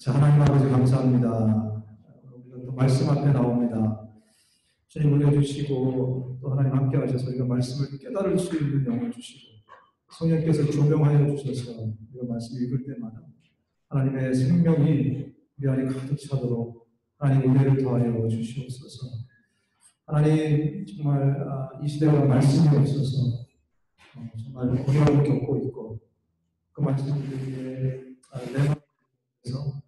자, 하나님 아버지 감사합니다. 우리가 또 말씀 앞에 나옵니다. 주님 은혜 주시고 또 하나님 함께 하셔서 우리가 말씀을 깨달을 수 있는 영을 주시고 성령께서 조명하여 주셔서 우리가 말씀 읽을 때마다 하나님의 생명이 우리 안에 가득 차도록 하나님 은혜를 더하여 주시옵소서. 하나님 정말 이 시대가 말씀이 없어서 정말 어려움을 겪고 있고 그 말씀들에 내 마음에서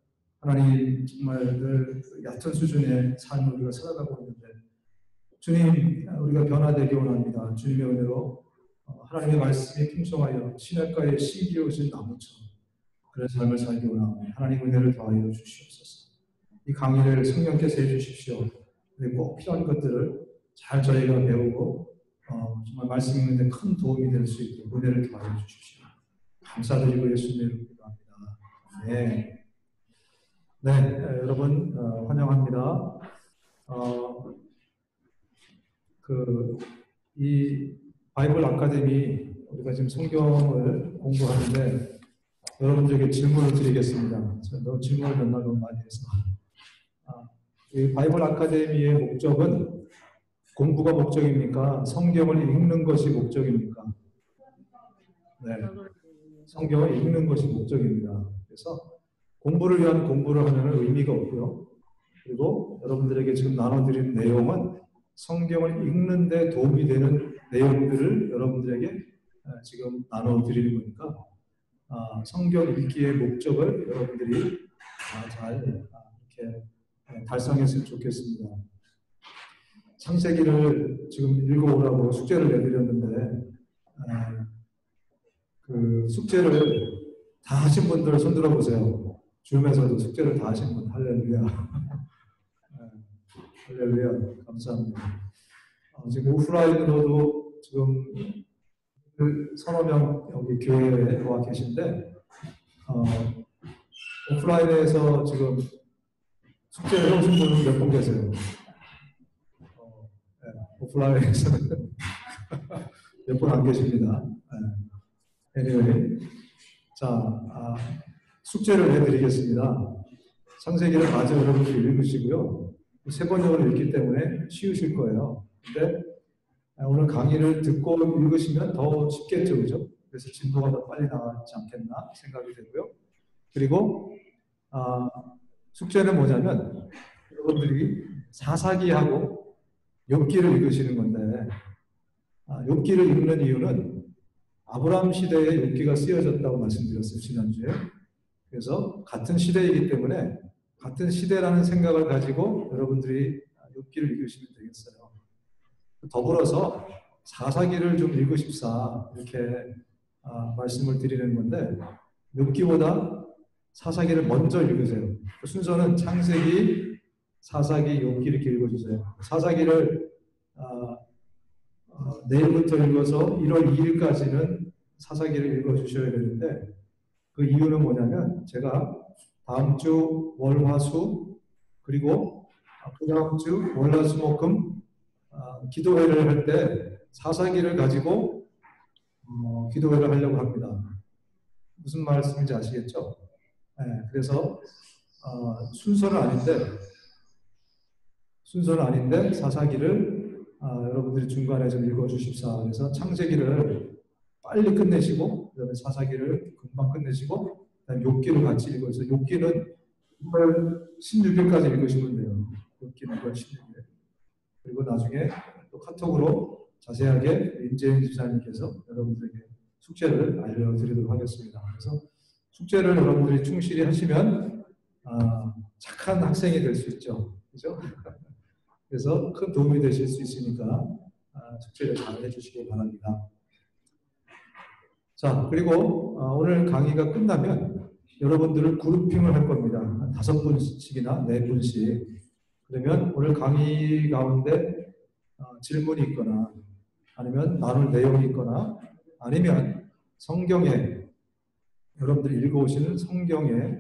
하나님 정말 늘 얕은 수준의 삶을 우리가 살아가고 있는데 주님 우리가 변화되기 원합니다. 주님의 은혜로 하나님의 말씀이 풍성하여 시냇가에 씨 기어진 나무처럼 그런 삶을 살기 원합니다. 하나님 은혜를 더하여 주시옵소서. 이 강의를 성령께서 해주십시오. 그리고 꼭 필요한 것들을 잘 저희가 배우고 정말 말씀 읽는데 큰 도움이 될 수 있도록 은혜를 더하여 주십시오. 감사드리고 예수님의 이름으로 기도합니다. 네. 네, 여러분 환영합니다. 이 바이블 아카데미 우리가 지금 성경을 공부하는데 여러분들에게 질문을 드리겠습니다. 제가 질문을 맨날 너무 많이 해서 이 바이블 아카데미의 목적은 공부가 목적입니까? 성경을 읽는 것이 목적입니까? 네, 성경을 읽는 것이 목적입니다. 그래서 공부를 위한 공부를 하면 의미가 없고요. 그리고 여러분들에게 지금 나눠드린 내용은 성경을 읽는 데 도움이 되는 내용들을 여러분들에게 지금 나눠드리는 거니까 성경 읽기의 목적을 여러분들이 잘 이렇게 달성했으면 좋겠습니다. 창세기를 지금 읽어오라고 숙제를 내드렸는데 그 숙제를 다 하신 분들 손 들어보세요. 줌에서도 숙제를 다 하신 분, 할렐루야. 할렐루야. 감사합니다. 지금 오프라인으로도 지금 서너 명 여기 교회에 와 계신데, 오프라인에서 지금 숙제를 해오신 분은 몇 분 계세요? 네, 오프라인에서는 몇 분 안 계십니다. anyway. 자, 숙제를 해드리겠습니다. 창세기를 마저 여러분들이 읽으시고요. 세 번역을 읽기 때문에 쉬우실 거예요. 근데 오늘 강의를 듣고 읽으시면 더 쉽겠죠, 그죠? 그래서 진도가 더 빨리 나가지 않겠나 생각이 되고요. 그리고 숙제는 뭐냐면 여러분들이 사사기하고 욥기를 읽으시는 건데 욥기를 읽는 이유는 아브라함 시대에 욥기가 쓰여졌다고 말씀드렸어요, 지난주에. 그래서 같은 시대이기 때문에 같은 시대라는 생각을 가지고 여러분들이 욥기를 읽으시면 되겠어요. 더불어서 사사기를 좀 읽으십사 이렇게 말씀을 드리는 건데 욥기보다 사사기를 먼저 읽으세요. 그 순서는 창세기, 사사기, 욥기 이렇게 읽어주세요. 사사기를 내일부터 읽어서 1월 2일까지는 사사기를 읽어주셔야 되는데 그 이유는 뭐냐면 제가 다음 주 월, 화, 수 그리고 그 다음 주 월, 화, 수, 목, 금 기도회를 할 때 사사기를 가지고 기도회를 하려고 합니다. 무슨 말씀인지 아시겠죠? 네, 그래서 순서는 아닌데 사사기를 여러분들이 중간에 좀 읽어주십사. 그래서 창세기를 빨리 끝내시고 그다음에 사사기를 금방 끝내시고 그다음에 욥기를 같이 읽어서 욥기는 6월 16일까지 읽으시면 돼요. 욥기는 6월 16일. 그리고 나중에 또 카톡으로 자세하게 임재인 지사님께서 여러분들에게 숙제를 알려드리도록 하겠습니다. 그래서 숙제를 여러분들이 충실히 하시면 착한 학생이 될 수 있죠. 그죠? 그래서 큰 도움이 되실 수 있으니까 숙제를 잘 해주시기 바랍니다. 자, 그리고 오늘 강의가 끝나면 여러분들을 그룹핑을 할 겁니다. 한 5분씩이나 4분씩. 그러면 오늘 강의 가운데 질문이 있거나 아니면 나눌 내용이 있거나 아니면 성경에 여러분들이 읽어오시는 성경에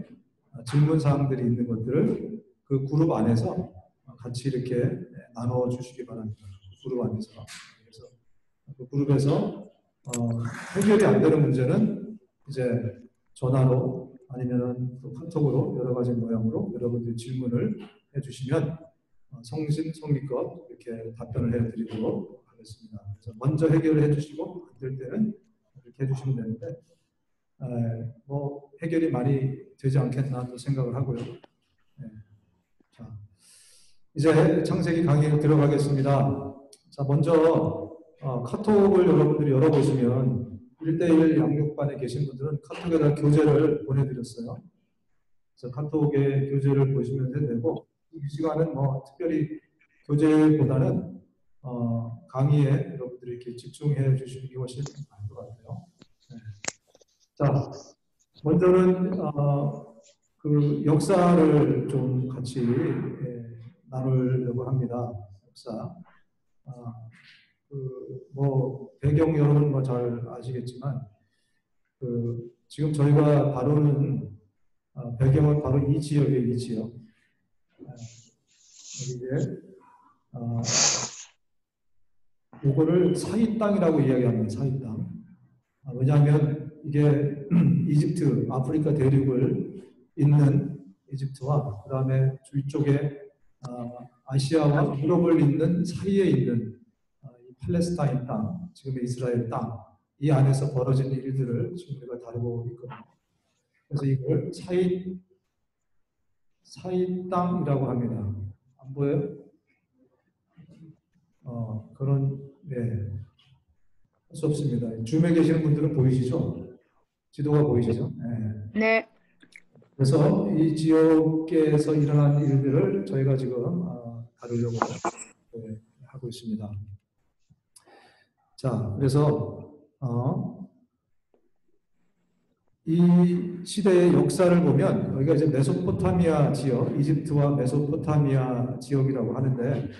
질문사항들이 있는 것들을 그 그룹 안에서 같이 이렇게 나눠주시기 바랍니다. 그룹 안에서. 그래서 그 그룹에서 해결이 안 되는 문제는 이제 전화로 아니면은 또 카톡으로 여러 가지 모양으로 여러분들이 질문을 해주시면 성심성의껏 이렇게 답변을 해드리도록 하겠습니다. 그래서 먼저 해결을 해주시고 안 될 때는 이렇게 해주시면 되는데 뭐 해결이 많이 되지 않겠나 또 생각을 하고요. 자, 이제 창세기 강의로 들어가겠습니다. 자, 먼저 카톡을 여러분들이 열어보시면 1대1 양육반에 계신 분들은 카톡에다 교재를 보내드렸어요. 그래서 카톡에 교재를 보시면 되고 이 시간은 뭐 특별히 교재보다는 강의에 여러분들이 이렇게 집중해 주시는 게 훨씬 나을 것 같아요. 네. 자, 먼저는 그 역사를 좀 같이 나누려고 합니다. 역사. 뭐 배경 여러분 뭐 잘 아시겠지만 지금 저희가 다루는 배경은 바로 이 지역의 이 지역. 여기에 이거를 사이 땅이라고 이야기합니다. 사이 땅. 왜냐하면 이게 이집트, 아프리카 대륙을 잇는 이집트와 그 다음에 위쪽에 아시아와 유럽을 잇는 사이에 있는 이 팔레스타인 땅, 지금의 이스라엘 땅, 이 안에서 벌어진 일들을 지금 우리가 다루고 있거든요. 그래서 이걸 사이 땅이라고 합니다. 안 보여요? 할 수 없습니다. 줌에 계시는 분들은 보이시죠? 지도가 보이시죠? 네. 네. 그래서 이 지역에서 일어난 일들을 저희가 지금 다루려고 하고 있습니다. 자, 그래서 이 시대의 역사를 보면 여기가 이제 메소포타미아 지역, 이집트와 메소포타미아 지역이라고 하는데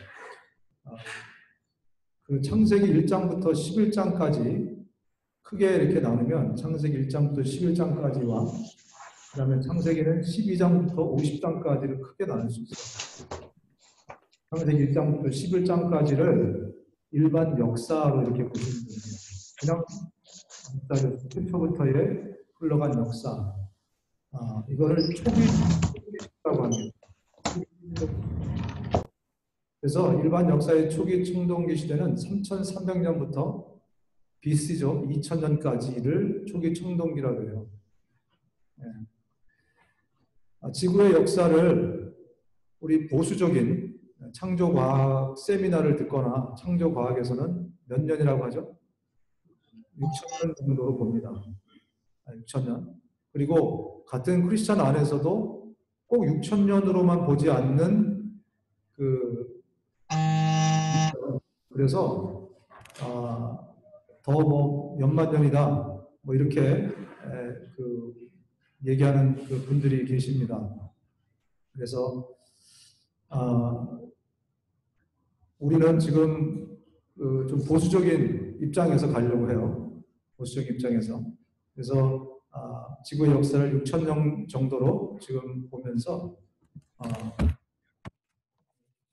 그 창세기 1장부터 11장까지 크게 이렇게 나누면 창세기 1장부터 11장까지와 그 다음에 창세기는 12장부터 50장까지를 크게 나눌 수 있어요. 창세기 1장부터 11장까지를 일반 역사로 이렇게 보시면 됩니다. 그냥 최초부터의 흘러간 역사. 이거를 초기라고 합니다. 그래서 일반 역사의 초기 청동기 시대는 3300년부터 BC죠. 2000년까지를 초기 청동기라고 해요. 지구의 역사를 우리 보수적인 창조과학 세미나를 듣거나 창조과학에서는 몇 년이라고 하죠? 6000년 정도로 봅니다. 6000년. 그리고 같은 크리스천 안에서도 꼭 6000년으로만 보지 않는 그래서 더 뭐 몇만 년이다 뭐 이렇게 얘기하는 그 분들이 계십니다. 그래서 우리는 지금 좀 보수적인 입장에서 가려고 해요. 보수적인 입장에서. 그래서 지구의 역사를 6000년 정도로 지금 보면서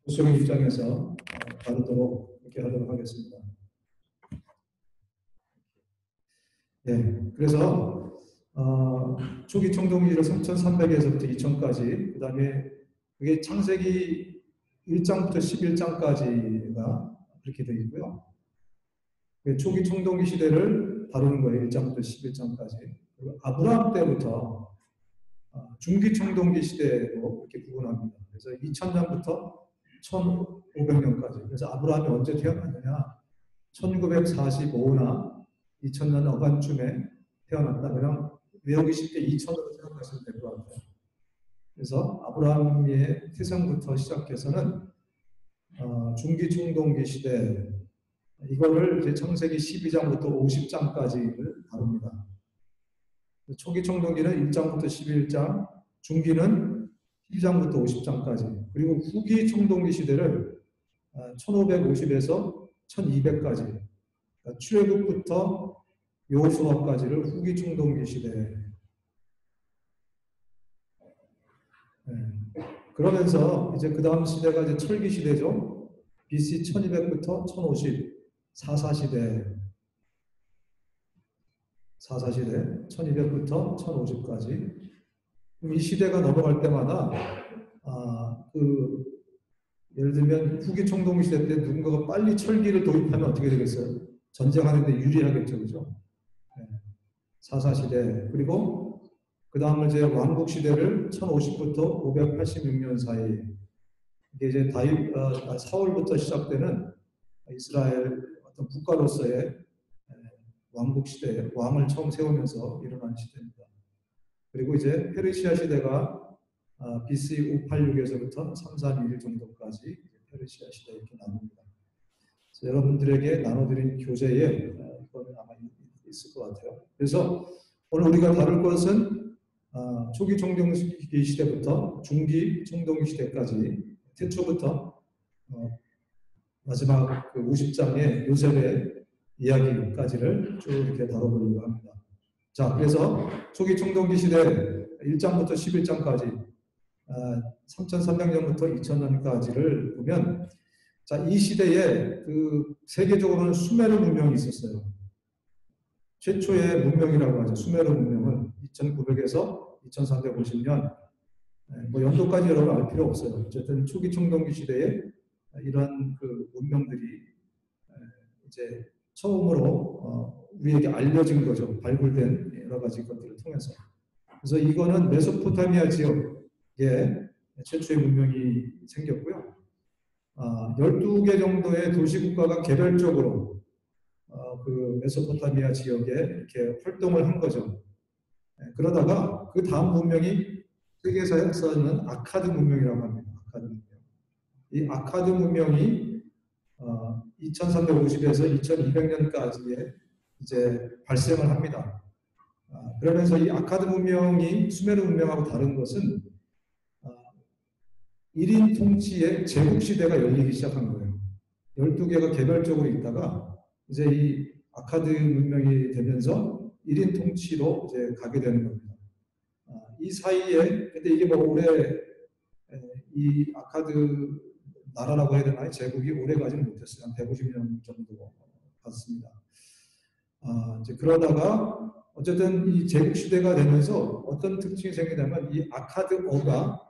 보수적인 입장에서 다루도록 이렇게 하도록 하겠습니다. 네, 그래서 초기 청동기를 3300에서부터 2000까지, 그 다음에 그게 창세기 1장부터 11장까지가 그렇게 되어 있고요. 초기 청동기 시대를 다루는 거예요. 1장부터 11장까지. 그리고 아브라함 때부터 중기 청동기 시대로 이렇게 구분합니다. 그래서 2000년부터 1500년까지. 그래서 아브라함이 언제 태어났느냐? 1945나 2000년 어간쯤에 태어났다. 그냥 외우기 쉽게 2000으로 생각하시면 될 것 같아요. 그래서 아브라함의 태생부터 시작해서는 중기 청동기 시대, 이거를 이제 창세기 12장부터 50장까지를 다룹니다. 초기 청동기는 1장부터 11장, 중기는 12장부터 50장까지, 그리고 후기 청동기 시대를 1550에서 1200까지, 그러니까 출애굽부터 여호수아까지를 후기 청동기 시대. 그러면서 이제 그 다음 시대가 이제 철기 시대죠. BC 1200부터 1050, 사사시대. 1200부터 1050까지. 이 시대가 넘어갈 때마다 예를 들면 후기 총동 시대 때 누군가가 빨리 철기를 도입하면 어떻게 되겠어요? 전쟁하는데 유리하겠죠, 그죠? 네. 사사시대 그리고 그 다음은 이제 왕국 시대를 1050부터 586년 사이 이게 이제 사울부터 시작되는 이스라엘 어떤 국가로서의 왕국 시대, 왕을 처음 세우면서 일어난 시대입니다. 그리고 이제 페르시아 시대가 BC 586에서부터 331 정도까지 페르시아 시대 이렇게 나눕니다. 여러분들에게 나눠드린 교재에 이거는 아마 있을 것 같아요. 그래서 오늘 우리가 다룰 것은 초기 총동기 시대부터 중기 총동기 시대까지 태초부터 마지막 그 50장의 요셉의 이야기까지를 쭉 이렇게 다뤄보려고 합니다. 자, 그래서 초기 총동기 시대 1장부터 11장까지 3300년부터 2000년까지를 보면 자, 이 시대에 그 세계적으로는 수메르 문명이 있었어요. 최초의 문명이라고 하죠. 수메르 문명은 2900에서 2350년 뭐 연도까지 여러분 알 필요 없어요. 어쨌든 초기 총동기 시대에 이런 그 문명들이 이제 처음으로 우리에게 알려진 거죠. 발굴된 여러 가지 것들을 통해서. 그래서 이거는 메소포타미아 지역에 최초의 문명이 생겼고요. 12개 정도의 도시국가가 개별적으로 그 메소포타미아 지역에 이렇게 활동을 한 거죠. 그러다가 그 다음 문명이 세계사에서는 아카드 문명이라고 합니다. 아카드 문명. 이 아카드 문명이 2350에서 2200년까지에 이제 발생을 합니다. 그러면서 이 아카드 문명이 수메르 문명하고 다른 것은 1인 통치의 제국 시대가 열리기 시작한 거예요. 12개가 개별적으로 있다가 이제 이 아카드 문명이 되면서 1인 통치로 이제 가게 되는 겁니다. 이 사이에 근데 이게 뭐 오래 이 아카드 나라라고 해야 되나요? 제국이 오래 가지는 못했어요. 한 150년 정도 갔습니다. 이제 그러다가 어쨌든 이 제국 시대가 되면서 어떤 특징이 생기냐면 이 아카드어가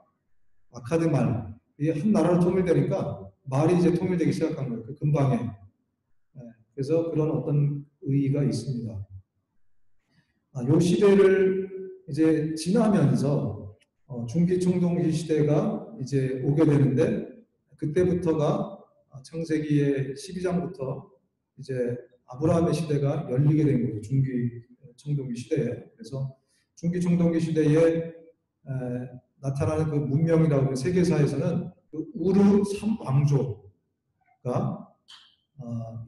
아카드 말, 이게 한 나라로 통일되니까 말이 이제 통일되기 시작한 거예요. 그 근방에. 그래서 그런 어떤 의의가 있습니다. 이 시대를 이제 지나면서 중기 총동기 시대가 이제 오게 되는데 그때부터가 창세기의 12장부터 이제 아브라함의 시대가 열리게 된 거죠. 중기 총동기 시대에. 그래서 중기 총동기 시대에 나타나는 그 문명이라고 세계사에서는 그 우르 3왕조가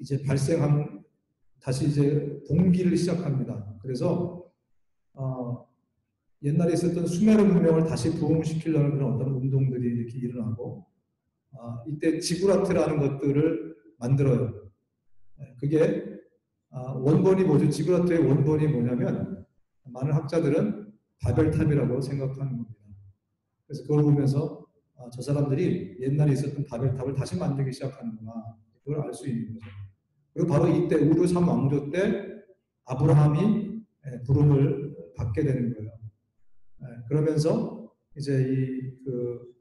이제 발생한 다시 이제 봉기를 시작합니다. 그래서 옛날에 있었던 수메르 문명을 다시 부흥시키려는 그런 어떤 운동들이 이렇게 일어나고 이때 지구라트라는 것들을 만들어요. 그게 원본이 뭐죠? 지구라트의 원본이 뭐냐면 많은 학자들은 바벨탑이라고 생각하는 겁니다. 그래서 그걸 보면서 저 사람들이 옛날에 있었던 바벨탑을 다시 만들기 시작하는구나. 그걸 알 수 있는 거죠. 그리고 바로 이때 우르 3왕조 때 아브라함이 부름을 받게 되는 거예요. 그러면서 이제 그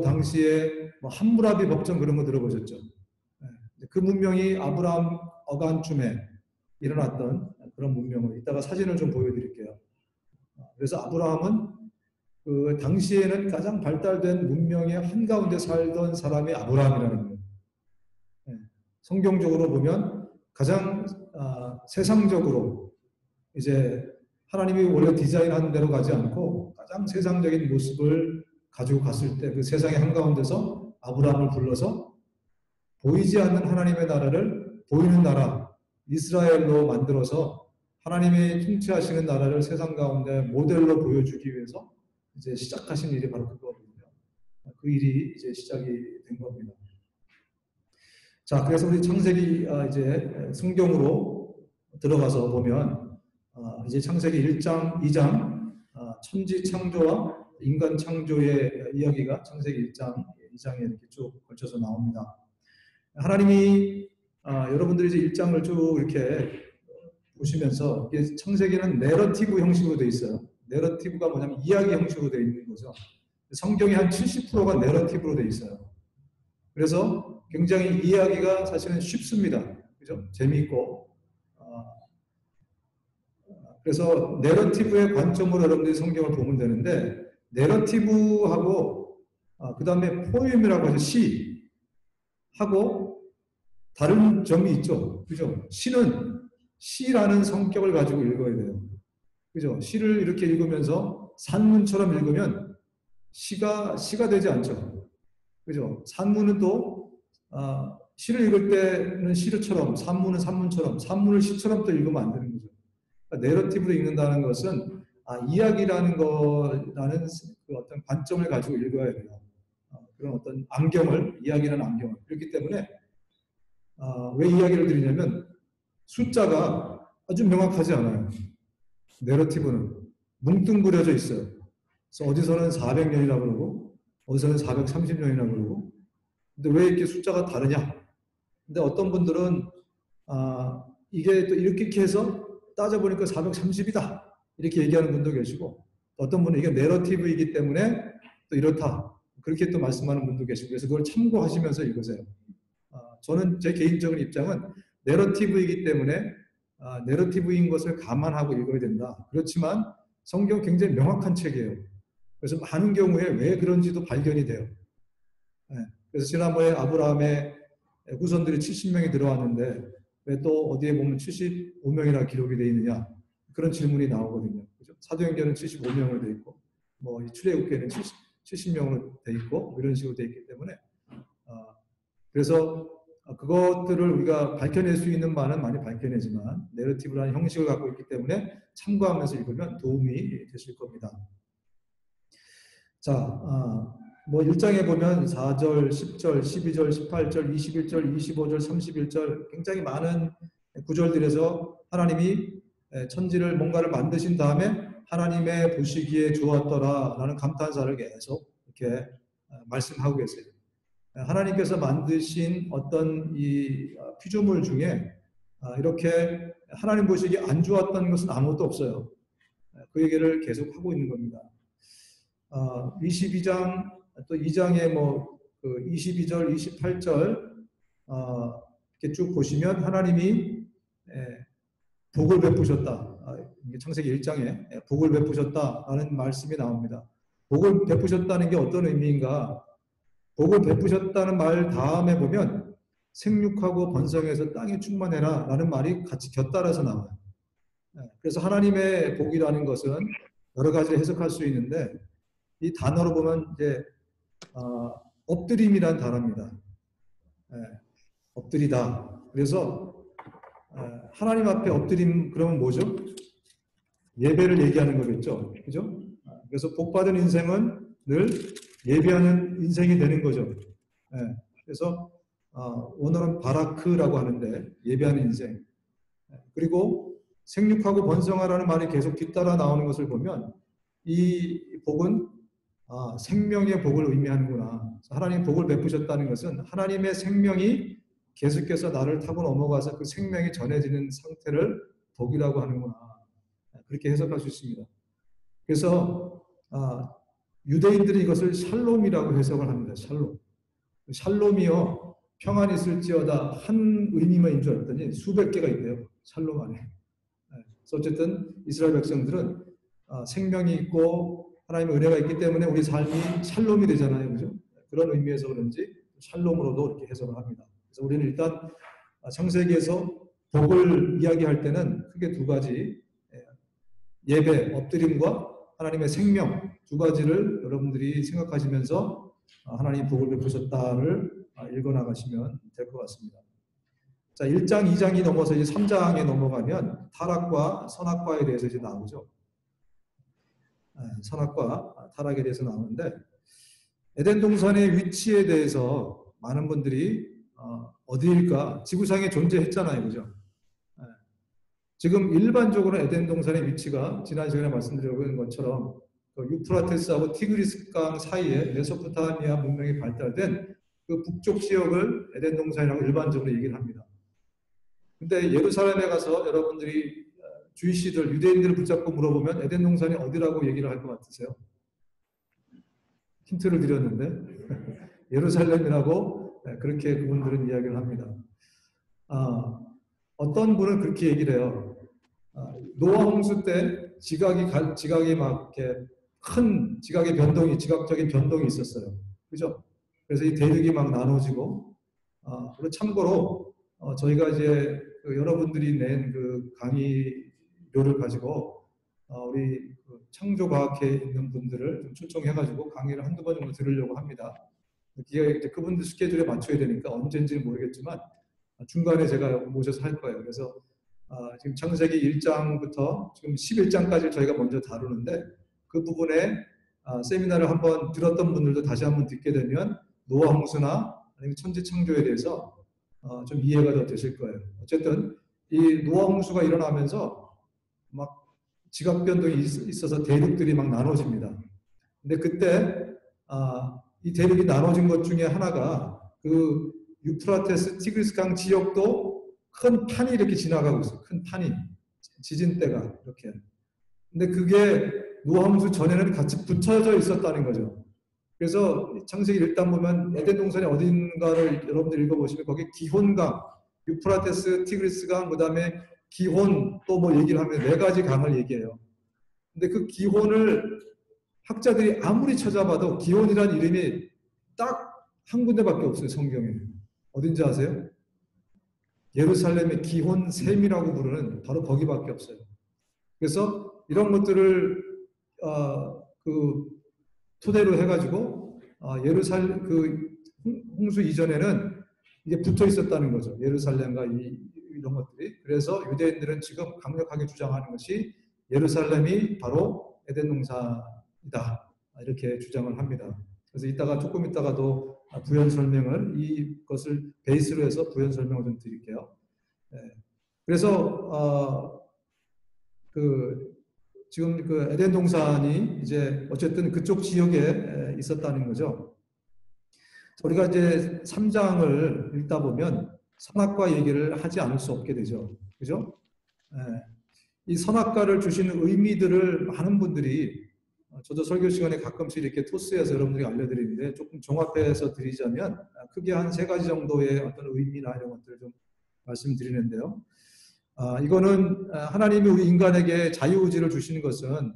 당시에 뭐 함무라비 법정 그런 거 들어보셨죠? 그 문명이 아브라함 어간쯤에 일어났던 그런 문명을 이따가 사진을 좀 보여드릴게요. 그래서 아브라함은 그 당시에는 가장 발달된 문명의 한가운데 살던 사람이 아브라함이라는 거예요. 성경적으로 보면 가장 세상적으로 이제 하나님이 원래 디자인한 대로 가지 않고 가장 세상적인 모습을 가지고 갔을 때 그 세상의 한가운데서 아브라함을 불러서 보이지 않는 하나님의 나라를 보이는 나라 이스라엘로 만들어서 하나님이 통치하시는 나라를 세상 가운데 모델로 보여주기 위해서 이제 시작하신 일이 바로 그거거든요. 그 일이 이제 시작이 된 겁니다. 자, 그래서 우리 창세기 이제 성경으로 들어가서 보면 이제 창세기 1장, 2장 천지 창조와 인간 창조의 이야기가 창세기 1장, 2장에 이렇게 쭉 걸쳐서 나옵니다. 하나님이 여러분들이 이제 1장을 쭉 이렇게 보시면서 창세기는 내러티브 형식으로 되어 있어요. 내러티브가 뭐냐면 이야기 형식으로 되어 있는 거죠. 성경이 한 70%가 내러티브로 되어 있어요. 그래서 굉장히 이해하기가 사실은 쉽습니다. 그죠? 재미있고. 그래서 내러티브의 관점으로 여러분들이 성경을 보면 되는데, 내러티브하고 그 다음에 포엠이라고 해서 시하고 다른 점이 있죠. 그죠? 시는 시라는 성격을 가지고 읽어야 돼요. 그죠? 시를 이렇게 읽으면서 산문처럼 읽으면 시가 되지 않죠. 그죠? 산문은 또 시를 읽을 때는 시처럼, 산문은 산문처럼, 산문을 시처럼 또 읽으면 안 되는 거죠. 그러니까 내러티브로 읽는다는 것은 이야기라는 거라는 그 어떤 관점을 가지고 읽어야 돼요. 그런 어떤 안경을, 이야기라는 안경을. 그렇기 때문에 왜 이야기를 드리냐면 숫자가 아주 명확하지 않아요. 내러티브는 뭉뚱그려져 있어요. 그래서 어디서는 400년이라고 그러고 어디서는 430년이라고 그러고, 근데 왜 이렇게 숫자가 다르냐? 근데 어떤 분들은 이게 또 이렇게 해서 따져보니까 430이다 이렇게 얘기하는 분도 계시고, 어떤 분은 이게 내러티브이기 때문에 또 이렇다 그렇게 또 말씀하는 분도 계시고, 그래서 그걸 참고하시면서 읽으세요. 저는 제 개인적인 입장은 내러티브이기 때문에 내러티브인 것을 감안하고 읽어야 된다. 그렇지만 성경 굉장히 명확한 책이에요. 그래서 많은 경우에 왜 그런지도 발견이 돼요. 그래서 지난번에 아브라함의 후손들이 70명이 들어왔는데 왜 또 어디에 보면 75명이나 기록이 되어 있느냐, 그런 질문이 나오거든요. 그죠? 사도행전은 75명으로 되어 있고, 뭐 출애굽기에는 70명으로 되어 있고, 이런 식으로 되어 있기 때문에 그래서 그것들을 우리가 밝혀낼 수 있는 바는 많이 밝혀내지만 내러티브라는 형식을 갖고 있기 때문에 참고하면서 읽으면 도움이 되실 겁니다. 자, 뭐 1장에 보면 4절, 10절, 12절, 18절, 21절, 25절, 31절 굉장히 많은 구절들에서 하나님이 천지를 뭔가를 만드신 다음에 하나님의 보시기에 좋았더라 라는 감탄사를 계속 이렇게 말씀하고 계세요. 하나님께서 만드신 어떤 이 피조물 중에 이렇게 하나님 보시기에 안 좋았던 것은 아무것도 없어요. 그 얘기를 계속 하고 있는 겁니다. 22장 또 2장에 그 22절, 28절 이렇게 쭉 보시면 하나님이 복을 베푸셨다. 창세기 1장에 복을 베푸셨다라는 말씀이 나옵니다. 복을 베푸셨다는 게 어떤 의미인가? 복을 베푸셨다는 말 다음에 보면 생육하고 번성해서 땅에 충만해라 라는 말이 같이 곁달아서 나와요. 그래서 하나님의 복이라는 것은 여러 가지 해석할 수 있는데, 이 단어로 보면 이제 엎드림이란 단어입니다. 엎드리다. 그래서 하나님 앞에 엎드림 그러면 뭐죠? 예배를 얘기하는 거겠죠. 그죠? 그래서 복받은 인생은 늘 예배하는 인생이 되는 거죠. 그래서 오늘은 바라크라고 하는데 예배하는 인생. 그리고 생육하고 번성하라는 말이 계속 뒤따라 나오는 것을 보면 이 복은 생명의 복을 의미하는구나. 하나님 복을 베푸셨다는 것은 하나님의 생명이 계속해서 나를 타고 넘어가서 그 생명이 전해지는 상태를 복이라고 하는구나. 그렇게 해석할 수 있습니다. 그래서 유대인들이 이것을 샬롬이라고 해석을 합니다. 샬롬. 샬롬이요, 평안이 있을지어다 한 의미만인 줄 알았더니 수백 개가 있대요. 샬롬 안에. 그래서 어쨌든 이스라엘 백성들은 생명이 있고 하나님의 은혜가 있기 때문에 우리 삶이 샬롬이 되잖아요. 그죠? 그런 의미에서 그런지 샬롬으로도 이렇게 해석을 합니다. 그래서 우리는 일단 창세기에서 복을 이야기할 때는 크게 두 가지, 예배, 엎드림과 하나님의 생명 두 가지를 여러분들이 생각하시면서 하나님 복을 베푸셨다를 읽어나가시면 될 것 같습니다. 자, 1장, 2장이 넘어서 이제 3장에 넘어가면 타락과 선악과에 대해서 이제 나오죠. 선악과 타락에 대해서 나오는데, 에덴 동산의 위치에 대해서 많은 분들이 어디일까? 지구상에 존재했잖아요. 그죠? 지금 일반적으로 에덴 동산의 위치가 지난 시간에 말씀드린 것처럼 유프라테스하고 티그리스강 사이에 메소포타미아 문명이 발달된 그 북쪽 지역을 에덴 동산이라고 일반적으로 얘기를 합니다. 근데 예루살렘에 가서 여러분들이 주이시들, 유대인들을 붙잡고 물어보면 에덴 동산이 어디라고 얘기를 할 것 같으세요? 힌트를 드렸는데 예루살렘이라고 그렇게 그분들은 이야기를 합니다. 어떤 분은 그렇게 얘기를 해요. 노아 홍수 때 지각이 막 이렇게 큰 지각적인 변동이 있었어요. 그죠? 그래서 이 대륙이 막 나눠지고, 그리고 참고로, 저희가 이제 여러분들이 낸 그 강의료를 가지고, 우리 그 창조과학회에 있는 분들을 좀 초청해가지고 강의를 한두 번 정도 들으려고 합니다. 그게 이제 그분들 스케줄에 맞춰야 되니까 언제인지는 모르겠지만, 중간에 제가 모셔서 할 거예요. 그래서 지금 창세기 1장부터 지금 11장까지 저희가 먼저 다루는데 그 부분에 세미나를 한번 들었던 분들도 다시 한번 듣게 되면 노아 홍수나 아니면 천지 창조에 대해서 좀 이해가 더 되실 거예요. 어쨌든 이 노아 홍수가 일어나면서 막 지각 변동이 있어서 대륙들이 막 나눠집니다. 근데 그때 이 대륙이 나눠진 것 중에 하나가 그 유프라테스 티그리스강 지역도 큰 판이 이렇게 지나가고 있어요. 큰 판이 지진대가 이렇게. 근데 그게 노아 홍수 전에는 같이 붙여져 있었다는 거죠. 그래서 창세기 1장 보면 에덴 동산이 어딘가를 여러분들 읽어보시면 거기 기혼강, 유프라테스, 티그리스강, 그 다음에 기혼 또 뭐 얘기를 하면 4가지 강을 얘기해요. 근데 그 기혼을 학자들이 아무리 찾아봐도 기혼이라는 이름이 딱 한 군데밖에 없어요. 성경에. 어딘지 아세요? 예루살렘의 기혼 셈이라고 부르는 바로 거기밖에 없어요. 그래서 이런 것들을 그 토대로 해가지고 예루살렘 그 홍수 이전에는 이게 붙어 있었다는 거죠. 예루살렘과 이런 것들이. 그래서 유대인들은 지금 강력하게 주장하는 것이 예루살렘이 바로 에덴 동산이다. 이렇게 주장을 합니다. 그래서 조금 있다가도 부연 설명을 이것을 베이스로 해서 부연 설명을 좀 드릴게요. 그래서 지금 그 에덴 동산이 이제 어쨌든 그쪽 지역에 있었다는 거죠. 우리가 이제 3장을 읽다 보면 선악과 얘기를 하지 않을 수 없게 되죠. 그죠? 이 선악과를 주시는 의미들을 많은 분들이 저도 설교 시간에 가끔씩 이렇게 토스해서 여러분들이 알려드리는데 조금 종합해서 드리자면 크게 한 3가지 정도의 어떤 의미나 이런 것들을 좀 말씀드리는데요. 이거는 하나님이 우리 인간에게 자유의지를 주시는 것은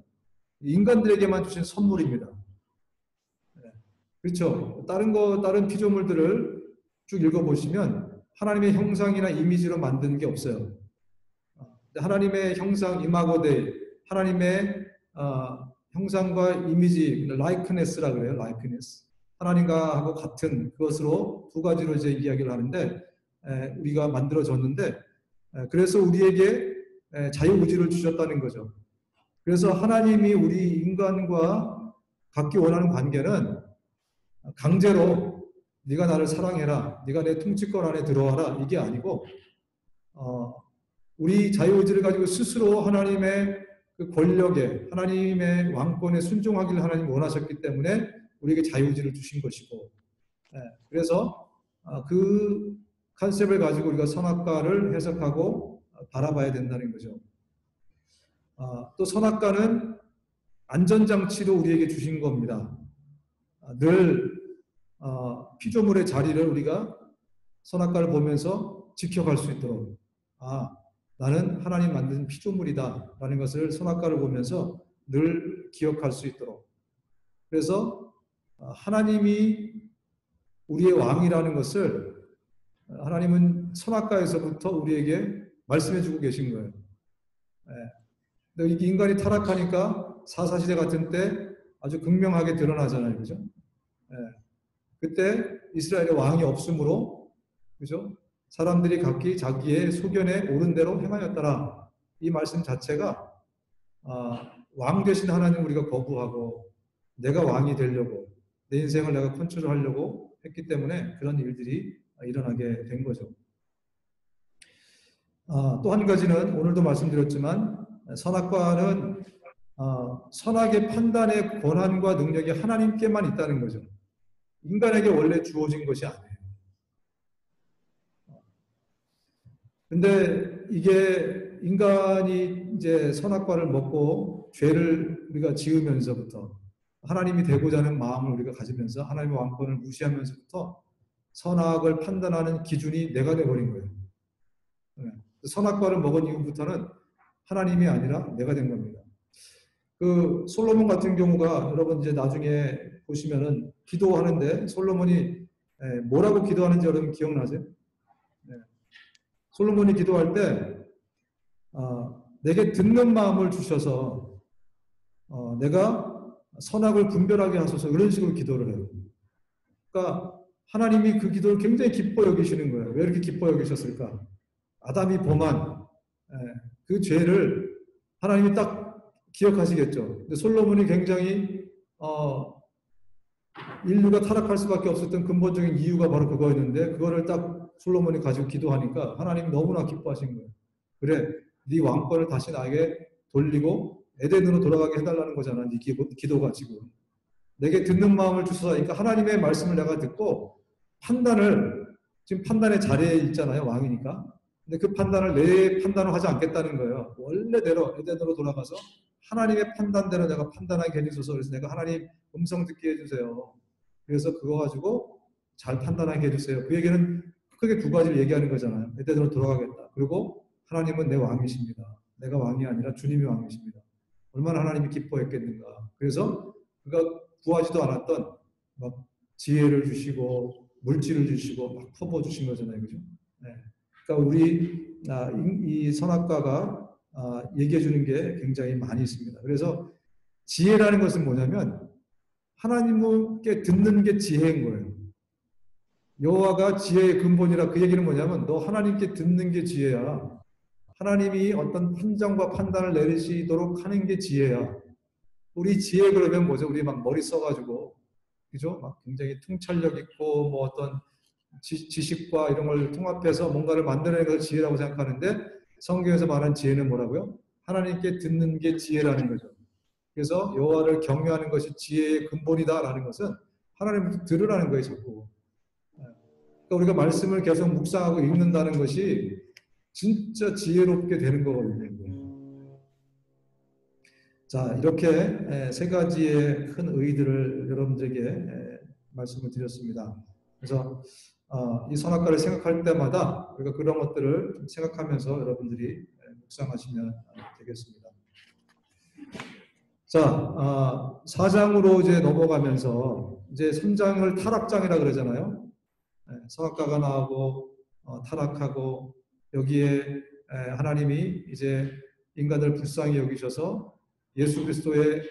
인간들에게만 주신 선물입니다. 그렇죠. 다른 피조물들을 쭉 읽어보시면 하나님의 형상이나 이미지로 만든 게 없어요. 하나님의 형상, 이마고데, 하나님의 형상과 이미지, 라이크네스라고 그래요. 라이크네스. 하나님과 하고 같은 그것으로 2가지로 이제 이야기를 하는데 우리가 만들어졌는데 그래서 우리에게 자유의지를 주셨다는 거죠. 그래서 하나님이 우리 인간과 갖기 원하는 관계는 강제로 네가 나를 사랑해라, 네가 내 통치권 안에 들어와라 이게 아니고 우리 자유의지를 가지고 스스로 하나님의 그 권력에 하나님의 왕권에 순종하기를 하나님이 원하셨기 때문에 우리에게 자유의지를 주신 것이고 그래서 그 컨셉을 가지고 우리가 선악과를 해석하고 바라봐야 된다는 거죠. 또 선악과는 안전장치로 우리에게 주신 겁니다. 늘 피조물의 자리를 우리가 선악과를 보면서 지켜갈 수 있도록 나는 하나님 만든 피조물이다 라는 것을 선악과를 보면서 늘 기억할 수 있도록 그래서 하나님이 우리의 왕이라는 것을 하나님은 선악과에서부터 우리에게 말씀해주고 계신 거예요. 근데 인간이 타락하니까 사사시대 같은 때 아주 극명하게 드러나잖아요. 그죠? 그때 이스라엘의 왕이 없으므로 그죠? 사람들이 각기 자기의 소견에 옳은 대로 행하였더라. 이 말씀 자체가 왕 되신 하나님 우리가 거부하고 내가 왕이 되려고 내 인생을 내가 컨트롤하려고 했기 때문에 그런 일들이 일어나게 된 거죠. 또 한 가지는 오늘도 말씀드렸지만 선악과는 선악의 판단의 권한과 능력이 하나님께만 있다는 거죠. 인간에게 원래 주어진 것이 아니에요. 근데 이게 인간이 이제 선악과를 먹고 죄를 우리가 지으면서부터 하나님이 되고자 하는 마음을 우리가 가지면서 하나님의 왕권을 무시하면서부터 선악을 판단하는 기준이 내가 돼버린 거예요. 네. 선악과를 먹은 이후부터는 하나님이 아니라 내가 된 겁니다. 그 솔로몬 같은 경우가 여러분 이제 나중에 보시면은 기도하는데 솔로몬이 뭐라고 기도하는지 여러분 기억나세요? 네. 솔로몬이 기도할 때 내게 듣는 마음을 주셔서 내가 선악을 분별하게 하소서 이런 식으로 기도를 해요. 그러니까 하나님이 그 기도를 굉장히 기뻐 여기시는 거예요. 왜 이렇게 기뻐 여기셨을까? 아담이 범한 그 죄를 하나님이 딱 기억하시겠죠. 근데 솔로몬이 굉장히 인류가 타락할 수밖에 없었던 근본적인 이유가 바로 그거였는데 그거를 딱 솔로몬이 가지고 기도하니까 하나님이 너무나 기뻐하신 거예요. 그래, 네 왕권을 다시 나에게 돌리고 에덴으로 돌아가게 해달라는 거잖아. 네 기도가 지금. 내게 듣는 마음을 주소서. 그러니까 하나님의 말씀을 내가 듣고 판단을 지금 판단의 자리에 있잖아요. 왕이니까. 근데 그 판단을 내 판단을 하지 않겠다는 거예요. 원래대로 에덴으로 돌아가서 하나님의 판단대로 내가 판단하게 해주소서. 그래서 내가 하나님 음성 듣게 해주세요. 그래서 그거 가지고 잘 판단하게 해주세요. 그 얘기는 크게 두 가지를 얘기하는 거잖아요. 에덴으로 돌아가겠다. 그리고 하나님은 내 왕이십니다. 내가 왕이 아니라 주님이 왕이십니다. 얼마나 하나님이 기뻐했겠는가. 그래서 그가 구하지도 않았던 막 지혜를 주시고 물질을 주시고 막 퍼부어주신 거잖아요. 그죠? 네. 그러니까 우리 이 선악과가 얘기해 주는 게 굉장히 많이 있습니다. 그래서 지혜라는 것은 뭐냐면 하나님께 듣는 게 지혜인 거예요. 여호와가 지혜의 근본이라 그 얘기는 뭐냐면 너 하나님께 듣는 게 지혜야. 하나님이 어떤 판정과 판단을 내리시도록 하는 게 지혜야. 우리 지혜 그러면 뭐죠? 우리 막 머리 써가지고 그죠? 막 굉장히 통찰력 있고 뭐 어떤 지식과 이런 걸 통합해서 뭔가를 만들어내는 것을 지혜라고 생각하는데 성경에서 말하는 지혜는 뭐라고요? 하나님께 듣는 게 지혜라는 거죠. 그래서 여호와를 경외하는 것이 지혜의 근본이다라는 것은 하나님부터 들으라는 거예요, 자꾸. 그러니까 우리가 말씀을 계속 묵상하고 읽는다는 것이 진짜 지혜롭게 되는 거거든요. 자, 이렇게 세 가지의 큰 의의들을 여러분들에게 말씀을 드렸습니다. 그래서 이 선악과를 생각할 때마다 우리가 그런 것들을 생각하면서 여러분들이 묵상하시면 되겠습니다. 자, 4장으로 이제 넘어가면서 이제 3장을 타락장이라 그러잖아요. 선악과가 나오고 타락하고 여기에 하나님이 이제 인간을 불쌍히 여기셔서 예수 그리스도의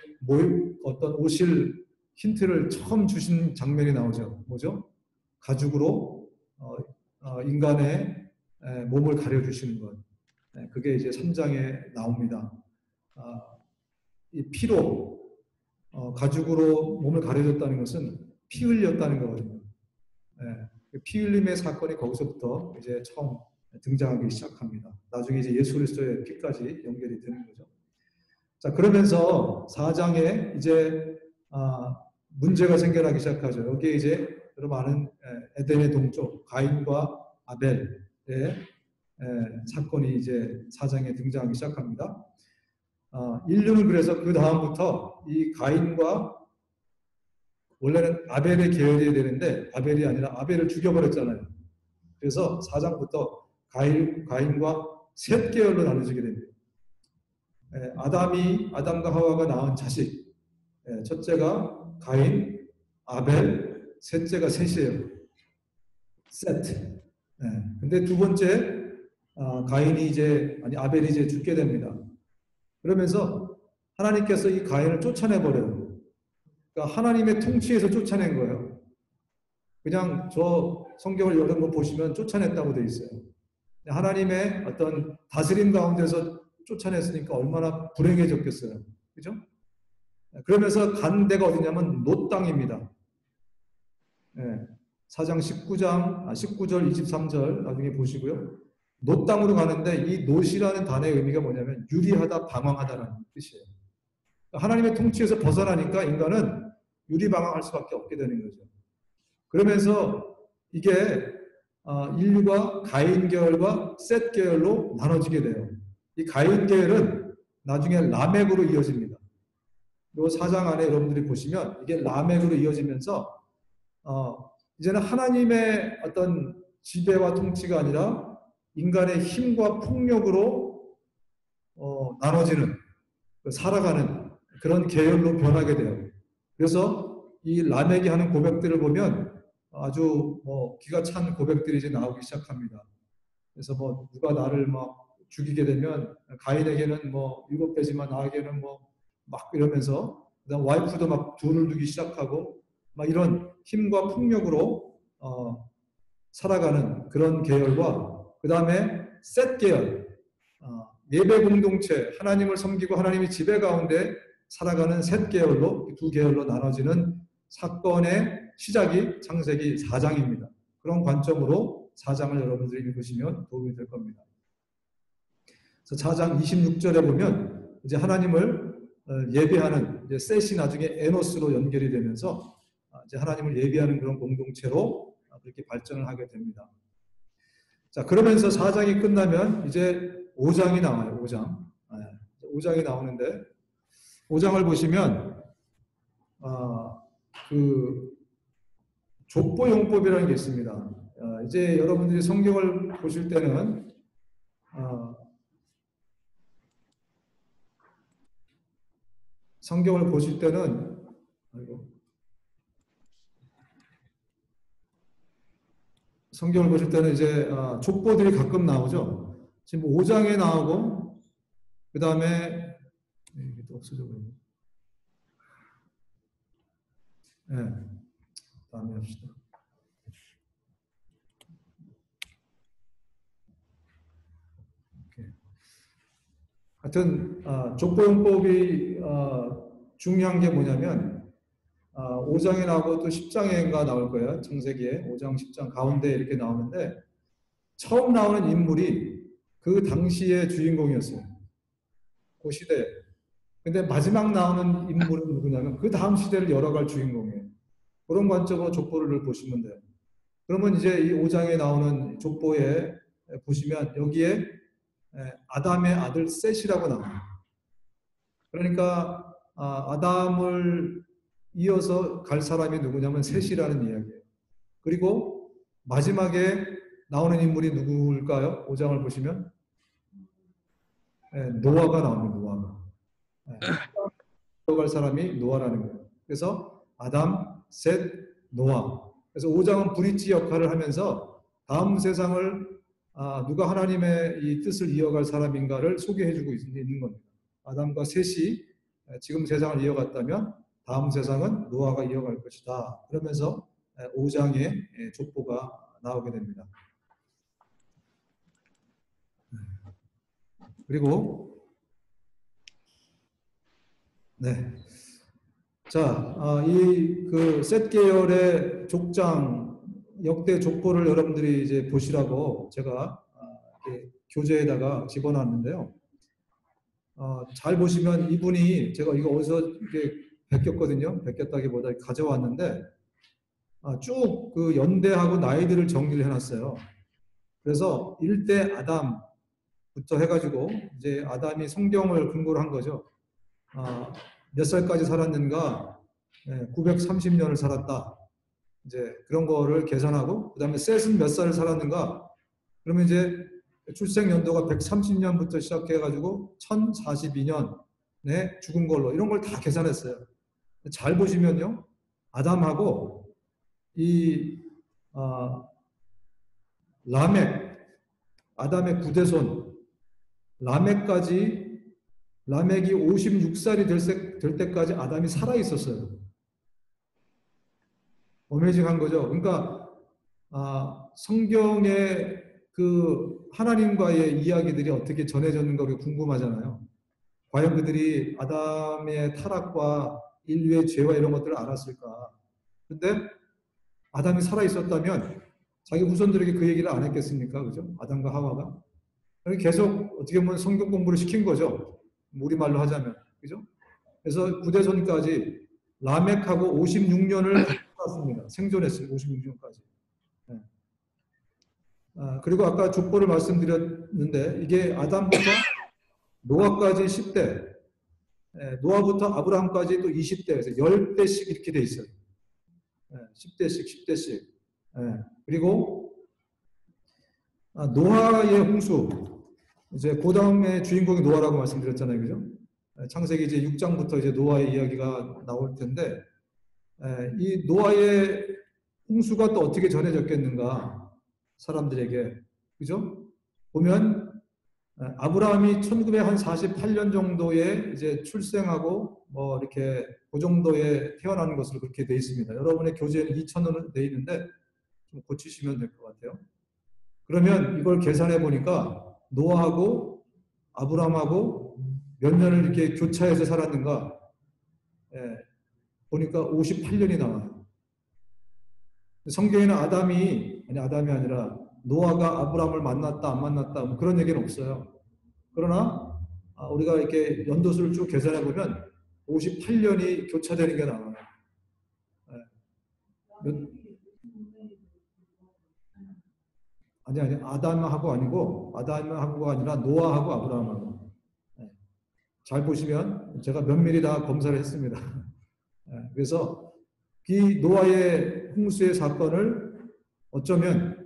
어떤 오실 힌트를 처음 주신 장면이 나오죠. 뭐죠? 가죽으로 인간의 몸을 가려주시는 것. 그게 이제 3장에 나옵니다. 이 피로 가죽으로 몸을 가려줬다는 것은 피 흘렸다는 거거든요. 피 흘림의 사건이 거기서부터 이제 처음 등장하기 시작합니다. 나중에 이제 예수 그리스도의 피까지 연결이 되는 거죠. 자, 그러면서 4장에 이제 문제가 생겨나기 시작하죠. 여기에 이제 여러분 아는 에덴의 동쪽 가인과 아벨의 사건이 이제 4장에 등장하기 시작합니다. 인류는 그래서 그 다음부터 이 가인과 원래는 아벨의 계열이 되는데 아벨이 아니라 아벨을 죽여버렸잖아요. 그래서 4장부터 가인과 셋 계열로 나눠지게 됩니다. 아담과 하와가 낳은 자식, 첫째가 가인, 아벨, 셋째가 셋이에요. 셋. 근데 두 번째 아벨이 이제 죽게 됩니다. 그러면서 하나님께서 이 가인을 쫓아내버려요. 그러니까 하나님의 통치에서 쫓아낸 거예요. 그냥 저 성경을 여러 번 보시면 쫓아냈다고 되어 있어요. 하나님의 어떤 다스림 가운데서 쫓아냈으니까 얼마나 불행해졌겠어요. 그죠? 그러면서 간 데가 어디냐면 놋 땅입니다. 4장 19절 23절 나중에 보시고요. 놋 땅으로 가는데 이 놋이라는 단어의 의미가 뭐냐면 유리하다, 방황하다라는 뜻이에요. 하나님의 통치에서 벗어나니까 인간은 유리방황할 수밖에 없게 되는 거죠. 그러면서 이게 인류가 가인 계열과 셋 계열로 나눠지게 돼요. 이 가인 계열은 나중에 라멕으로 이어집니다. 이 4장 안에 여러분들이 보시면 이게 라멕으로 이어지면서 이제는 하나님의 어떤 지배와 통치가 아니라 인간의 힘과 폭력으로 나눠지는, 살아가는 그런 계열로 변하게 돼요. 그래서 이 라멕이 하는 고백들을 보면 아주 기가 찬 고백들이 이제 나오기 시작합니다. 그래서 누가 나를 막 죽이게 되면 가인에게는 7배지만 나에게는 막 이러면서, 그다음 와이프도 막 둘을 두기 시작하고 막 이런 힘과 폭력으로 살아가는 그런 계열과, 그 다음에 셋 계열, 예배 공동체, 하나님을 섬기고 하나님의 지배 가운데 살아가는 셋 계열로, 두 계열로 나눠지는 사건의 시작이 창세기 4장입니다. 그런 관점으로 4장을 여러분들이 읽으시면 도움이 될 겁니다. 그래서 4장 26절에 보면 이제 하나님을 예배하는 이제 셋이 나중에 에노스로 연결이 되면서 이제 하나님을 예배하는 그런 공동체로 그렇게 발전을 하게 됩니다. 자, 그러면서 4장이 끝나면 이제 5장이 나와요. 5장. 5장이 나오는데 5장을 보시면 그 족보용법이라는 게 있습니다. 이제 여러분들이 성경을 보실 때는 이제 족보들이 가끔 나오죠. 지금 5장에 나오고, 그 다음에 이게 또 없어져 버렸네. 네, 다음에 합시다. 하여튼 족보용법이 중요한 게 뭐냐면 5장에 나오고 또 10장에가 나올 거예요. 창세기에 5장, 10장 가운데 이렇게 나오는데 처음 나오는 인물이 그 당시의 주인공이었어요. 그 시대에. 근데 마지막 나오는 인물은 누구냐면 그 다음 시대를 열어갈 주인공이에요. 그런 관점으로 족보를 보시면 돼요. 그러면 이제 이 5장에 나오는 족보에 보시면 여기에 아담의 아들 셋이라고 나와요. 그러니까 아담을 이어서 갈 사람이 누구냐면 셋이라는 이야기예요. 그리고 마지막에 나오는 인물이 누구일까요? 5장을 보시면 노아가 나옵니다. 노아가. 갈 사람이 노아라는 거예요. 그래서 아담, 셋, 노아. 그래서 5장은 브릿지 역할을 하면서 다음 세상을 누가 하나님의 이 뜻을 이어갈 사람인가를 소개해주고 있는 겁니다. 아담과 셋이 지금 세상을 이어갔다면 다음 세상은 노아가 이어갈 것이다. 그러면서 5장의 족보가 나오게 됩니다. 그리고 자, 이 그 셋 계열의 족장 역대 족보를 여러분들이 이제 보시라고 제가 교재에다가 집어놨는데요. 잘 보시면 이분이 제가 이거 어디서 이렇게 베꼈거든요. 베꼈다기보다 가져왔는데 쭉 그 연대하고 나이들을 정리를 해놨어요. 그래서 1대 아담부터 해가지고 이제 아담이 성경을 근거로 한 거죠. 몇 살까지 살았는가? 930년을 살았다. 이제 그런 거를 계산하고, 그 다음에 셋은 몇 살을 살았는가? 그러면 이제 출생 연도가 130년부터 시작해가지고 1042년에 죽은 걸로 이런 걸 다 계산했어요. 잘 보시면요, 아담하고 이 라멕, 아담의 구대손 라멕이 56살이 될 때까지 아담이 살아 있었어요. 어메이징한 거죠. 그러니까 성경의 그 하나님과의 이야기들이 어떻게 전해졌는가 우리가 궁금하잖아요. 과연 그들이 아담의 타락과 인류의 죄와 이런 것들을 알았을까? 근데 아담이 살아 있었다면 자기 후손들에게 그 얘기를 안 했겠습니까? 그죠? 아담과 하와가. 계속 어떻게 보면 성경 공부를 시킨 거죠. 우리말로 하자면. 그죠? 그래서 구대손까지 라멕하고 56년을 살았습니다. 생존했어요. 56년까지. 네. 그리고 아까 족보를 말씀드렸는데 이게 아담부터 노아까지 10대, 노아부터 아브라함까지 또 20대, 그래서 10대씩 이렇게 돼 있어요. 10대씩, 10대씩. 그리고 노아의 홍수, 이제 그 다음에 주인공이 노아라고 말씀드렸잖아요, 그죠? 창세기 이제 6장부터 이제 노아의 이야기가 나올 텐데, 이 노아의 홍수가 또 어떻게 전해졌겠는가, 사람들에게, 그죠? 보면 아브라함이 1948년 정도에 이제 출생하고 뭐 이렇게 그 정도에 태어나는 것으로 그렇게 돼 있습니다. 여러분의 교재에는 2000으로 돼 있는데 좀 고치시면 될 것 같아요. 그러면 이걸 계산해 보니까 노아하고 아브라함하고 몇 년을 이렇게 교차해서 살았는가? 보니까 58년이 나와요. 성경에는 아담이 아니라 노아가 아브라함을 만났다 안 만났다 뭐 그런 얘기는 없어요. 그러나 우리가 이렇게 연도수를 쭉 계산해 보면 58년이 교차되는 게 나와요. 아니 아담하고가 아니라 노아하고 아브라함하고. 잘 보시면 제가 면밀히 다 검사를 했습니다. 그래서 이 노아의 홍수의 사건을 어쩌면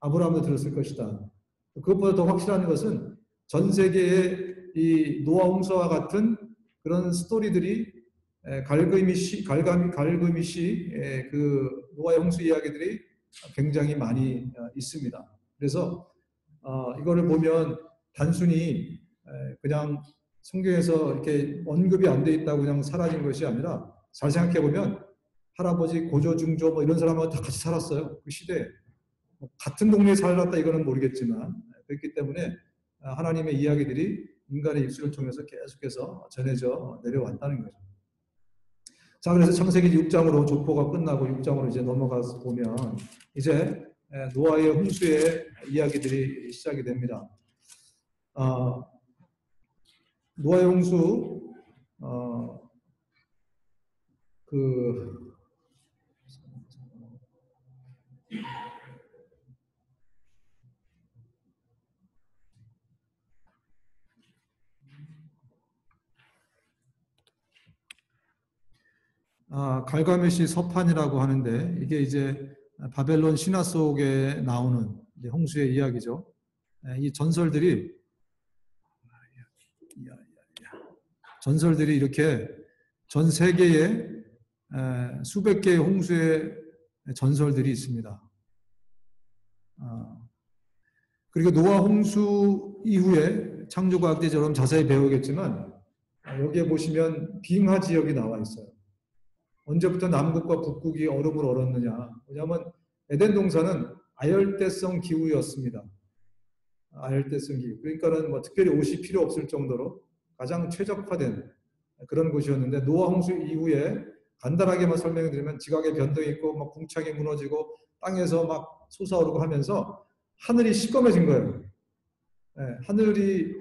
아브라함도 들었을 것이다. 그것보다 더 확실한 것은 전 세계의 이 노아 홍수와 같은 그런 스토리들이 갈그미시 그 노아의 홍수 이야기들이 굉장히 많이 있습니다. 그래서 이거를 보면 단순히 그냥 성경에서 이렇게 언급이 안 돼 있다고 그냥 사라진 것이 아니라 잘 생각해 보면 할아버지, 고조, 중조 뭐 이런 사람하고 다 같이 살았어요. 그 시대에. 같은 동네에 살았다 이거는 모르겠지만 그렇기 때문에 하나님의 이야기들이 인간의 입술을 통해서 계속해서 전해져 내려왔다는 거죠. 자, 그래서 창세기 6장으로 족보가 끝나고 6장으로 이제 넘어가서 보면 이제 노아의 홍수의 이야기들이 시작이 됩니다. 노아의 홍수 갈가메시 서판이라고 하는데 이게 이제 바벨론 신화 속에 나오는 이제 홍수의 이야기죠. 이 전설들이 이렇게 전 세계에 수백 개의 홍수의 전설들이 있습니다. 그리고 노아 홍수 이후에 창조과학대처럼 자세히 배우겠지만 여기에 보시면 빙하 지역이 나와 있어요. 언제부터 남극과 북극이 얼음을 얼었느냐. 왜냐하면 에덴 동산은 아열대성 기후였습니다. 아열대성 기후. 그러니까는 뭐 특별히 옷이 필요 없을 정도로 가장 최적화된 그런 곳이었는데 노아 홍수 이후에 간단하게만 설명해 드리면 지각의 변동이 있고 막 궁창이 무너지고 땅에서 막 솟아오르고 하면서 하늘이 시꺼매진 거예요. 하늘이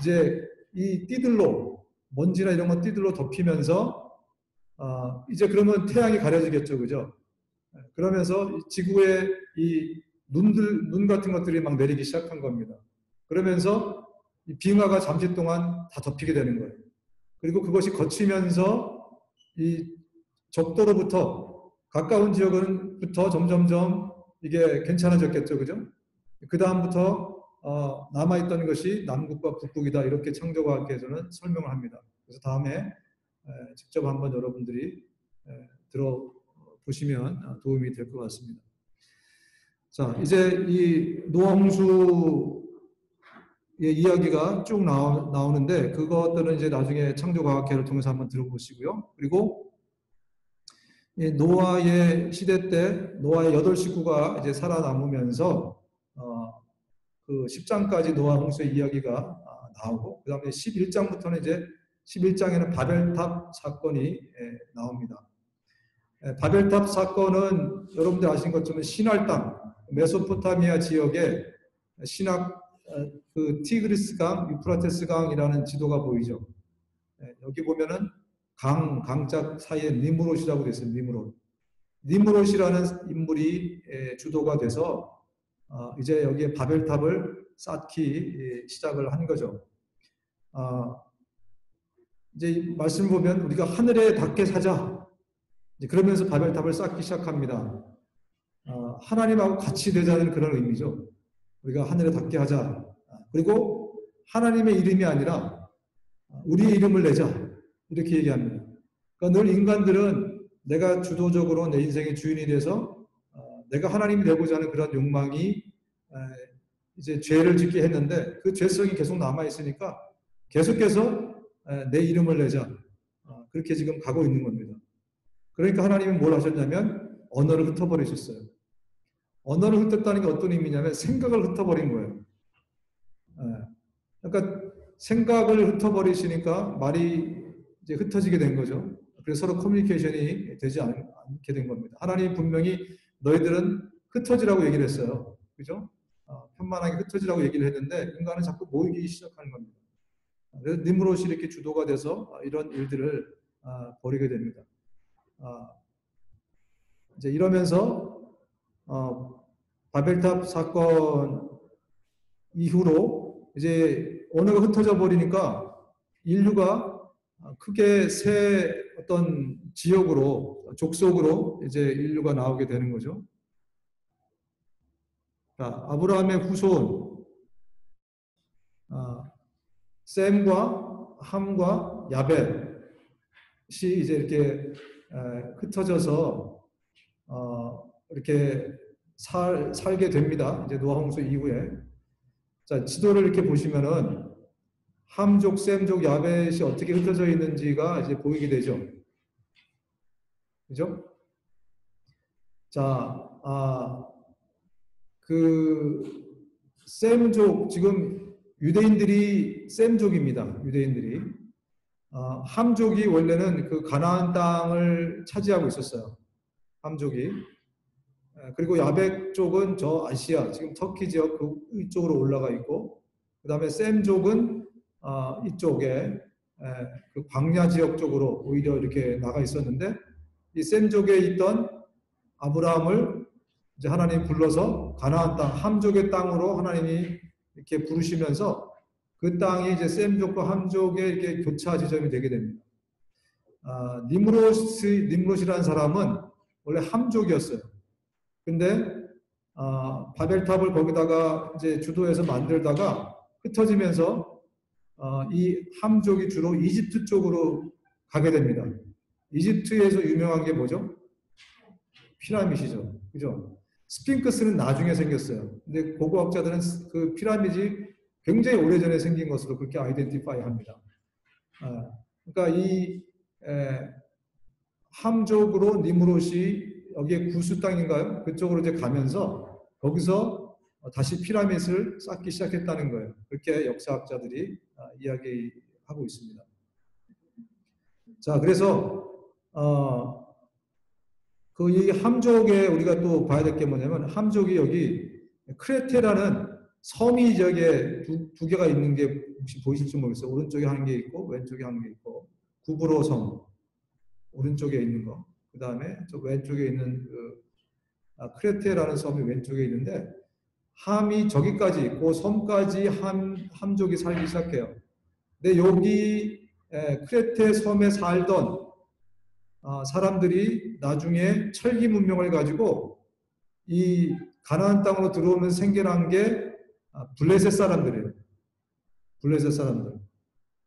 이제 이 띠들로 먼지나 이런 거 띠들로 덮이면서 이제 그러면 태양이 가려지겠죠, 그죠? 그러면서 지구에 이 눈 같은 것들이 막 내리기 시작한 겁니다. 그러면서 이 빙하가 잠시 동안 다 덮이게 되는 거예요. 그리고 그것이 거치면서 이 적도로부터 가까운 지역부터 점점점 이게 괜찮아졌겠죠, 그죠? 그 다음부터 남아있던 것이 남극과 북극이다 이렇게 창조과학에서는 설명을 합니다. 그래서 다음에 직접 한번 여러분들이 들어보시면 도움이 될 것 같습니다. 자, 이제 이 노아 홍수의 이야기가 쭉 나오는데 그것들은 이제 나중에 창조과학회를 통해서 한번 들어보시고요. 그리고 노아의 시대 때 노아의 8 식구가 이제 살아남으면서 그 10장까지 노아 홍수의 이야기가 나오고 그 다음에 11장부터는 이제 11장에는 바벨탑 사건이 나옵니다. 바벨탑 사건은 여러분들 아시는 것처럼 신할 땅, 메소포타미아 지역에 신학 그 티그리스 강, 유프라테스 강이라는 지도가 보이죠. 여기 보면은 강짝 사이에 니무롯이라고 되어 있어요. 니무롯이라는 인물이 주도가 돼서 이제 여기에 바벨탑을 쌓기 시작을 한 거죠. 이제 이 말씀 보면 우리가 하늘에 닿게 사자. 이제 그러면서 바벨탑을 쌓기 시작합니다. 하나님하고 같이 되자는 그런 의미죠. 우리가 하늘에 닿게 하자. 그리고 하나님의 이름이 아니라 우리의 이름을 내자. 이렇게 얘기합니다. 그러니까 늘 인간들은 내가 주도적으로 내 인생의 주인이 돼서 내가 하나님이 되고자 하는 그런 욕망이 이제 죄를 짓게 했는데 그 죄성이 계속 남아있으니까 계속해서 내 이름을 내자. 그렇게 지금 가고 있는 겁니다. 그러니까 하나님은 뭘 하셨냐면 언어를 흩어버리셨어요. 언어를 흩었다는 게 어떤 의미냐면 생각을 흩어버린 거예요. 그러니까 생각을 흩어버리시니까 말이 이제 흩어지게 된 거죠. 그래서 서로 커뮤니케이션이 되지 않게 된 겁니다. 하나님이 분명히 너희들은 흩어지라고 얘기를 했어요. 그죠? 편만하게 흩어지라고 얘기를 했는데 인간은 자꾸 모이기 시작하는 겁니다. 그래서 니므롯이 이렇게 주도가 돼서 이런 일들을 벌이게 됩니다. 이제 이러면서 바벨탑 사건 이후로 이제 언어가 흩어져 버리니까 인류가 크게 새 어떤 지역으로 족속으로 이제 인류가 나오게 되는 거죠. 자, 아브라함의 후손 셈과 함과 야벳이 이제 이렇게 흩어져서 이렇게 살게 됩니다. 이제 노아 홍수 이후에. 자, 지도를 이렇게 보시면은 함족, 셈족, 야벳이 어떻게 흩어져 있는지가 이제 보이게 되죠. 그죠? 자, 셈족, 지금 유대인들이 셈족입니다. 유대인들이. 함족이 원래는 그 가나안 땅을 차지하고 있었어요. 함족이. 그리고 야벳 쪽은 저 아시아, 지금 터키 지역 이쪽으로 올라가 있고, 그 다음에 셈족은 이쪽에 그 광야 지역 쪽으로 오히려 이렇게 나가 있었는데, 이 셈족에 있던 아브라함을 이제 하나님이 불러서 가나안 땅, 함족의 땅으로 하나님이 이렇게 부르시면서 그 땅이 이제 셈족과 함족의 이렇게 교차 지점이 되게 됩니다. 니므롯이라는 사람은 원래 함족이었어요. 근데 바벨탑을 거기다가 이제 주도해서 만들다가 흩어지면서 이 함족이 주로 이집트 쪽으로 가게 됩니다. 이집트에서 유명한 게 뭐죠? 피라미드죠. 그죠? 스핑크스는 나중에 생겼어요. 근데 고고학자들은 그 피라미드 굉장히 오래전에 생긴 것으로 그렇게 아이덴티파이 합니다. 그러니까 이 함족으로 니므롯이 여기에 구스 땅인가요? 그쪽으로 이제 가면서 거기서 다시 피라미드를 쌓기 시작했다는 거예요. 그렇게 역사학자들이 이야기하고 있습니다. 자, 그래서 그 이 함족에 우리가 또 봐야 될 게 뭐냐면 함족이 여기 크레테라는 섬이 저기에 두 개가 있는 게 혹시 보이실지 모르겠어요. 오른쪽에 한 개 있고 왼쪽에 한 개 있고 구브로 섬 오른쪽에 있는 거. 그 다음에 저 왼쪽에 있는 크레테라는 섬이 왼쪽에 있는데 함이 저기까지 있고 섬까지 함족이 살기 시작해요. 근데 여기 크레테 섬에 살던 사람들이 나중에 철기 문명을 가지고 이 가나안 땅으로 들어오면서 생겨난 게 블레셋 사람들이에요. 블레셋 사람들.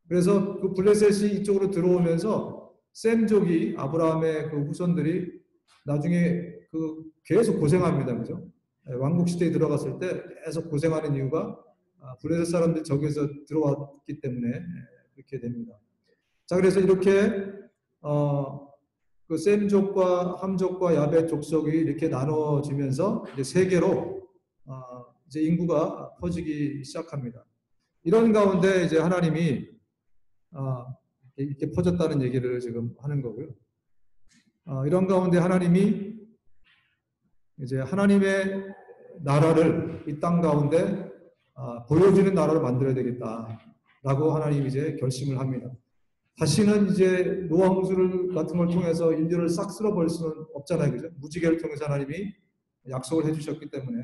그래서 그 블레셋이 이쪽으로 들어오면서 셈족이 아브라함의 그 후손들이 나중에 계속 고생합니다. 그죠? 왕국 시대에 들어갔을 때 계속 고생하는 이유가 블레셋 사람들이 저기에서 들어왔기 때문에 그렇게 됩니다. 자, 그래서 이렇게 그 셈족과 함족과 야벳 족속이 이렇게 나눠지면서 이제 세계로 이제 인구가 퍼지기 시작합니다. 이런 가운데 이제 하나님이 이렇게 퍼졌다는 얘기를 지금 하는 거고요. 이런 가운데 하나님이 이제 하나님의 나라를 이 땅 가운데 보여지는 나라를 만들어야 되겠다라고 하나님이 이제 결심을 합니다. 다시는 이제 노아 홍수 같은 걸 통해서 인류를 싹 쓸어버릴 수는 없잖아요. 그죠? 무지개를 통해서 하나님이 약속을 해주셨기 때문에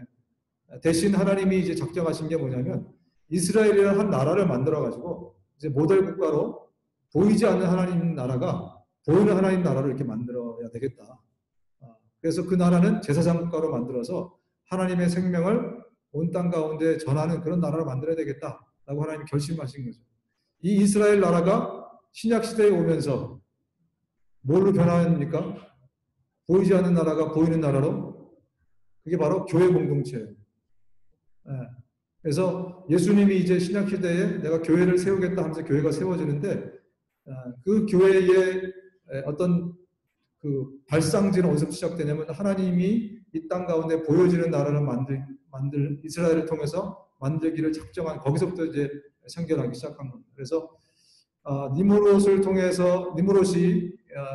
대신 하나님이 이제 작정하신 게 뭐냐면 이스라엘이라는 한 나라를 만들어가지고 이제 모델 국가로 보이지 않는 하나님 나라가 보이는 하나님 나라로 이렇게 만들어야 되겠다. 그래서 그 나라는 제사장 국가로 만들어서 하나님의 생명을 온 땅 가운데 전하는 그런 나라로 만들어야 되겠다라고 하나님이 결심하신 거죠. 이 이스라엘 나라가 신약 시대에 오면서 뭘로 변화합니까? 보이지 않는 나라가 보이는 나라로. 그게 바로 교회 공동체예요. 그래서 예수님이 이제 신약 시대에 내가 교회를 세우겠다 하면서 교회가 세워지는데 그 교회의 어떤 그 발상지는 어디서 시작되냐면 하나님이 이 땅 가운데 보여지는 나라를 만들 이스라엘을 통해서 만들기를 작정한 거기서부터 이제 생겨나기 시작한 겁니다. 그래서 니무롯을 통해서 니무롯이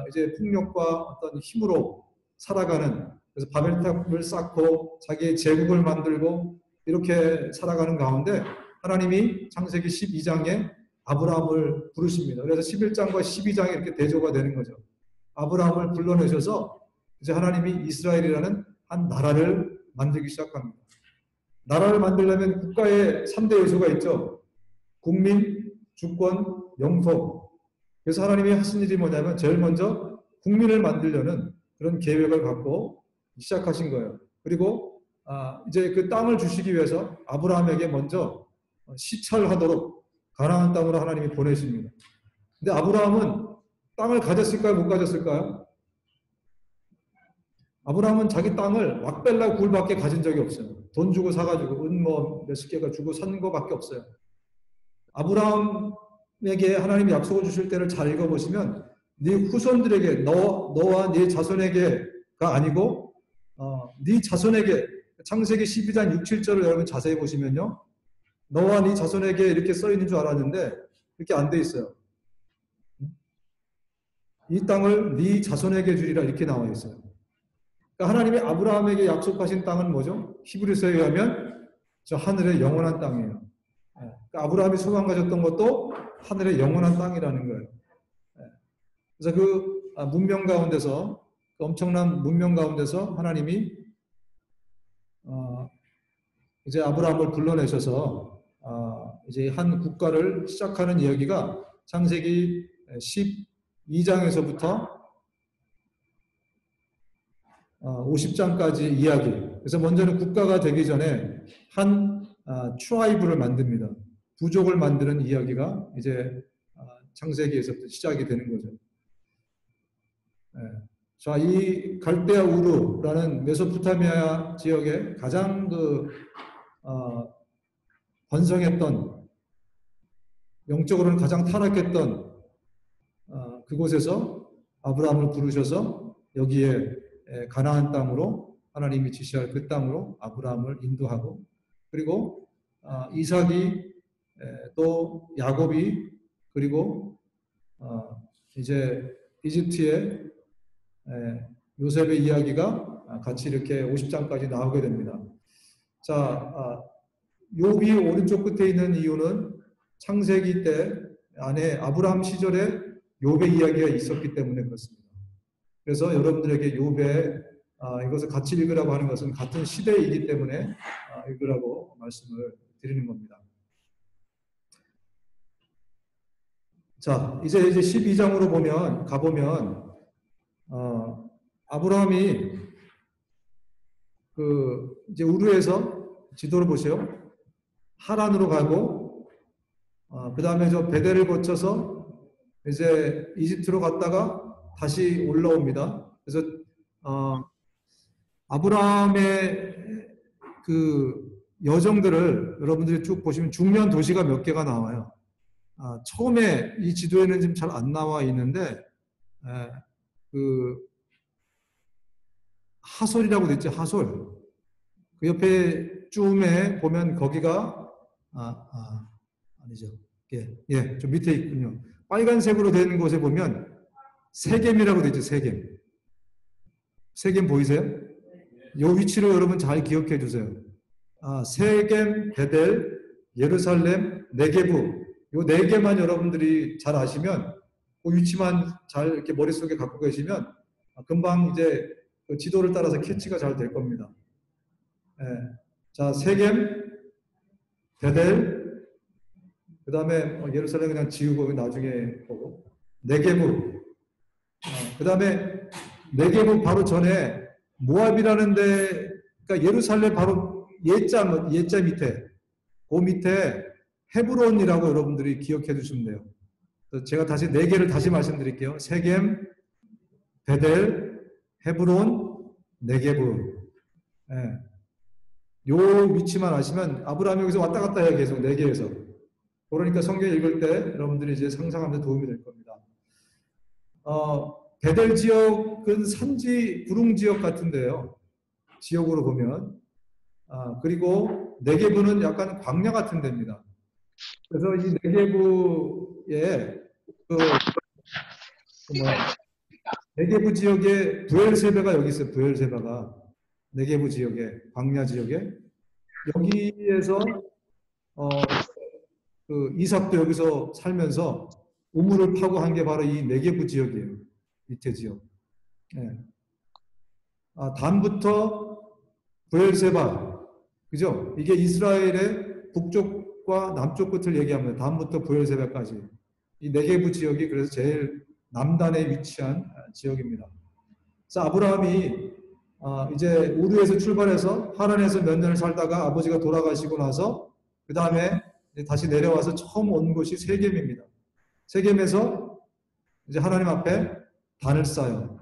이제 폭력과 어떤 힘으로 살아가는 그래서 바벨탑을 쌓고 자기의 제국을 만들고 이렇게 살아가는 가운데 하나님이 창세기 12장에 아브라함을 부르십니다. 그래서 11장과 12장에 이렇게 대조가 되는 거죠. 아브라함을 불러내셔서 이제 하나님이 이스라엘이라는 한 나라를 만들기 시작합니다. 나라를 만들려면 국가에 3대 요소가 있죠. 국민, 주권, 영토. 그래서 하나님이 하신 일이 뭐냐면 제일 먼저 국민을 만들려는 그런 계획을 갖고 시작하신 거예요. 그리고 이제 그 땅을 주시기 위해서 아브라함에게 먼저 시찰하도록 가나안 땅으로 하나님이 보내십니다. 근데 아브라함은 땅을 가졌을까요? 못 가졌을까요? 아브라함은 자기 땅을 왁벨라 굴밖에 가진 적이 없어요. 돈 주고 사가지고 은 뭐 몇십 개가 주고 산 거밖에 없어요. 아브라함에게 하나님이 약속을 주실 때를 잘 읽어보시면 네 후손들에게 너와 네 자손에게가 아니고 네 자손에게 창세기 12장 6, 7절을 여러분 자세히 보시면요. 너와 네 자손에게 이렇게 써 있는 줄 알았는데 이렇게 안 돼 있어요. 이 땅을 네 자손에게 주리라 이렇게 나와 있어요. 그러니까 하나님이 아브라함에게 약속하신 땅은 뭐죠? 히브리서에 의하면 저 하늘의 영원한 땅이에요. 그러니까 아브라함이 소망 가졌던 것도 하늘의 영원한 땅이라는 거예요. 그래서 그 문명 가운데서 그 엄청난 문명 가운데서 하나님이 이제 아브라함을 불러내셔서 이제 한 국가를 시작하는 이야기가 창세기 12장에서부터 50장까지 이야기. 그래서 먼저는 국가가 되기 전에 한 트라이브를 만듭니다. 부족을 만드는 이야기가 이제 창세기에서부터 시작이 되는 거죠. 자, 이 갈대아 우르라는 메소포타미아 지역에 가장 번성했던 영적으로는 가장 타락했던 그곳에서 아브라함을 부르셔서 여기에 가나안 땅으로 하나님이 지시할 그 땅으로 아브라함을 인도하고 그리고 이삭이 또 야곱이 그리고 이제 이집트의 요셉의 이야기가 같이 이렇게 50장까지 나오게 됩니다. 자, 욥이 오른쪽 끝에 있는 이유는 창세기 때 안에 아브라함 시절에 욥의 이야기가 있었기 때문에 그렇습니다. 그래서 여러분들에게 욥의 이것을 같이 읽으라고 하는 것은 같은 시대이기 때문에 읽으라고 말씀을 드리는 겁니다. 자, 이제 12장으로 가보면 아브라함이 이제 우르에서 지도를 보세요. 하란으로 가고 그 다음에 저 베델을 거쳐서 이제 이집트로 갔다가 다시 올라옵니다. 그래서 아브라함의 그 여정들을 여러분들이 쭉 보시면 중요한 도시가 몇 개가 나와요. 처음에 이 지도에는 지금 잘 안 나와 있는데 그 하솔이라고 됐죠. 하솔. 그 옆에 쯤에 보면 거기가 아니죠. 예, 좀 밑에 있군요. 빨간색으로 된 곳에 보면 세겜이라고 되죠. 세겜 보이세요? 이 위치로 여러분 잘 기억해 주세요. 세겜, 베델, 예루살렘, 네게부 이 네 개만 여러분들이 잘 아시면 그 위치만 잘 이렇게 머릿속에 갖고 계시면 금방 이제 그 지도를 따라서 캐치가 잘 될 겁니다. 자, 세겜, 베델, 그 다음에 예루살렘 그냥 지우고 나중에 보고 네게부. 그 다음에 네게부 바로 전에 모압이라는 데, 그러니까 예루살렘 바로 예자 밑에, 그 밑에 헤브론이라고 여러분들이 기억해 주시면 돼요. 제가 다시 네 개를 다시 말씀드릴게요. 세겜, 베델, 헤브론, 네게부. 예. 요 위치만 아시면 아브라함이 여기서 왔다 갔다 해요. 계속 네 개에서. 그러니까 성경 읽을 때 여러분들이 이제 상상하면 도움이 될 겁니다. 베델 지역은 산지 구릉 지역 같은데요. 지역으로 보면. 그리고 네게부는 약간 광야 같은 데입니다. 그래서 이 네게부에 네게부 지역에 부엘세바가 여기 있어요. 부엘세바가 네게부 지역에 광야 지역에 여기에서 그 이삭도 여기서 살면서 우물을 파고 한 게 바로 이 네게부 지역이에요. 밑에 지역. 네. 단부터 부엘세바, 그죠? 이게 이스라엘의 북쪽과 남쪽 끝을 얘기합니다. 단부터 부엘세바까지. 이 네게부 지역이 그래서 제일 남단에 위치한 지역입니다. 그래서 아브라함이 이제 우르에서 출발해서 하란에서 몇 년을 살다가 아버지가 돌아가시고 나서 그 다음에 다시 내려와서 처음 온 곳이 세겜입니다. 세겜에서 이제 하나님 앞에 단을 쌓아요.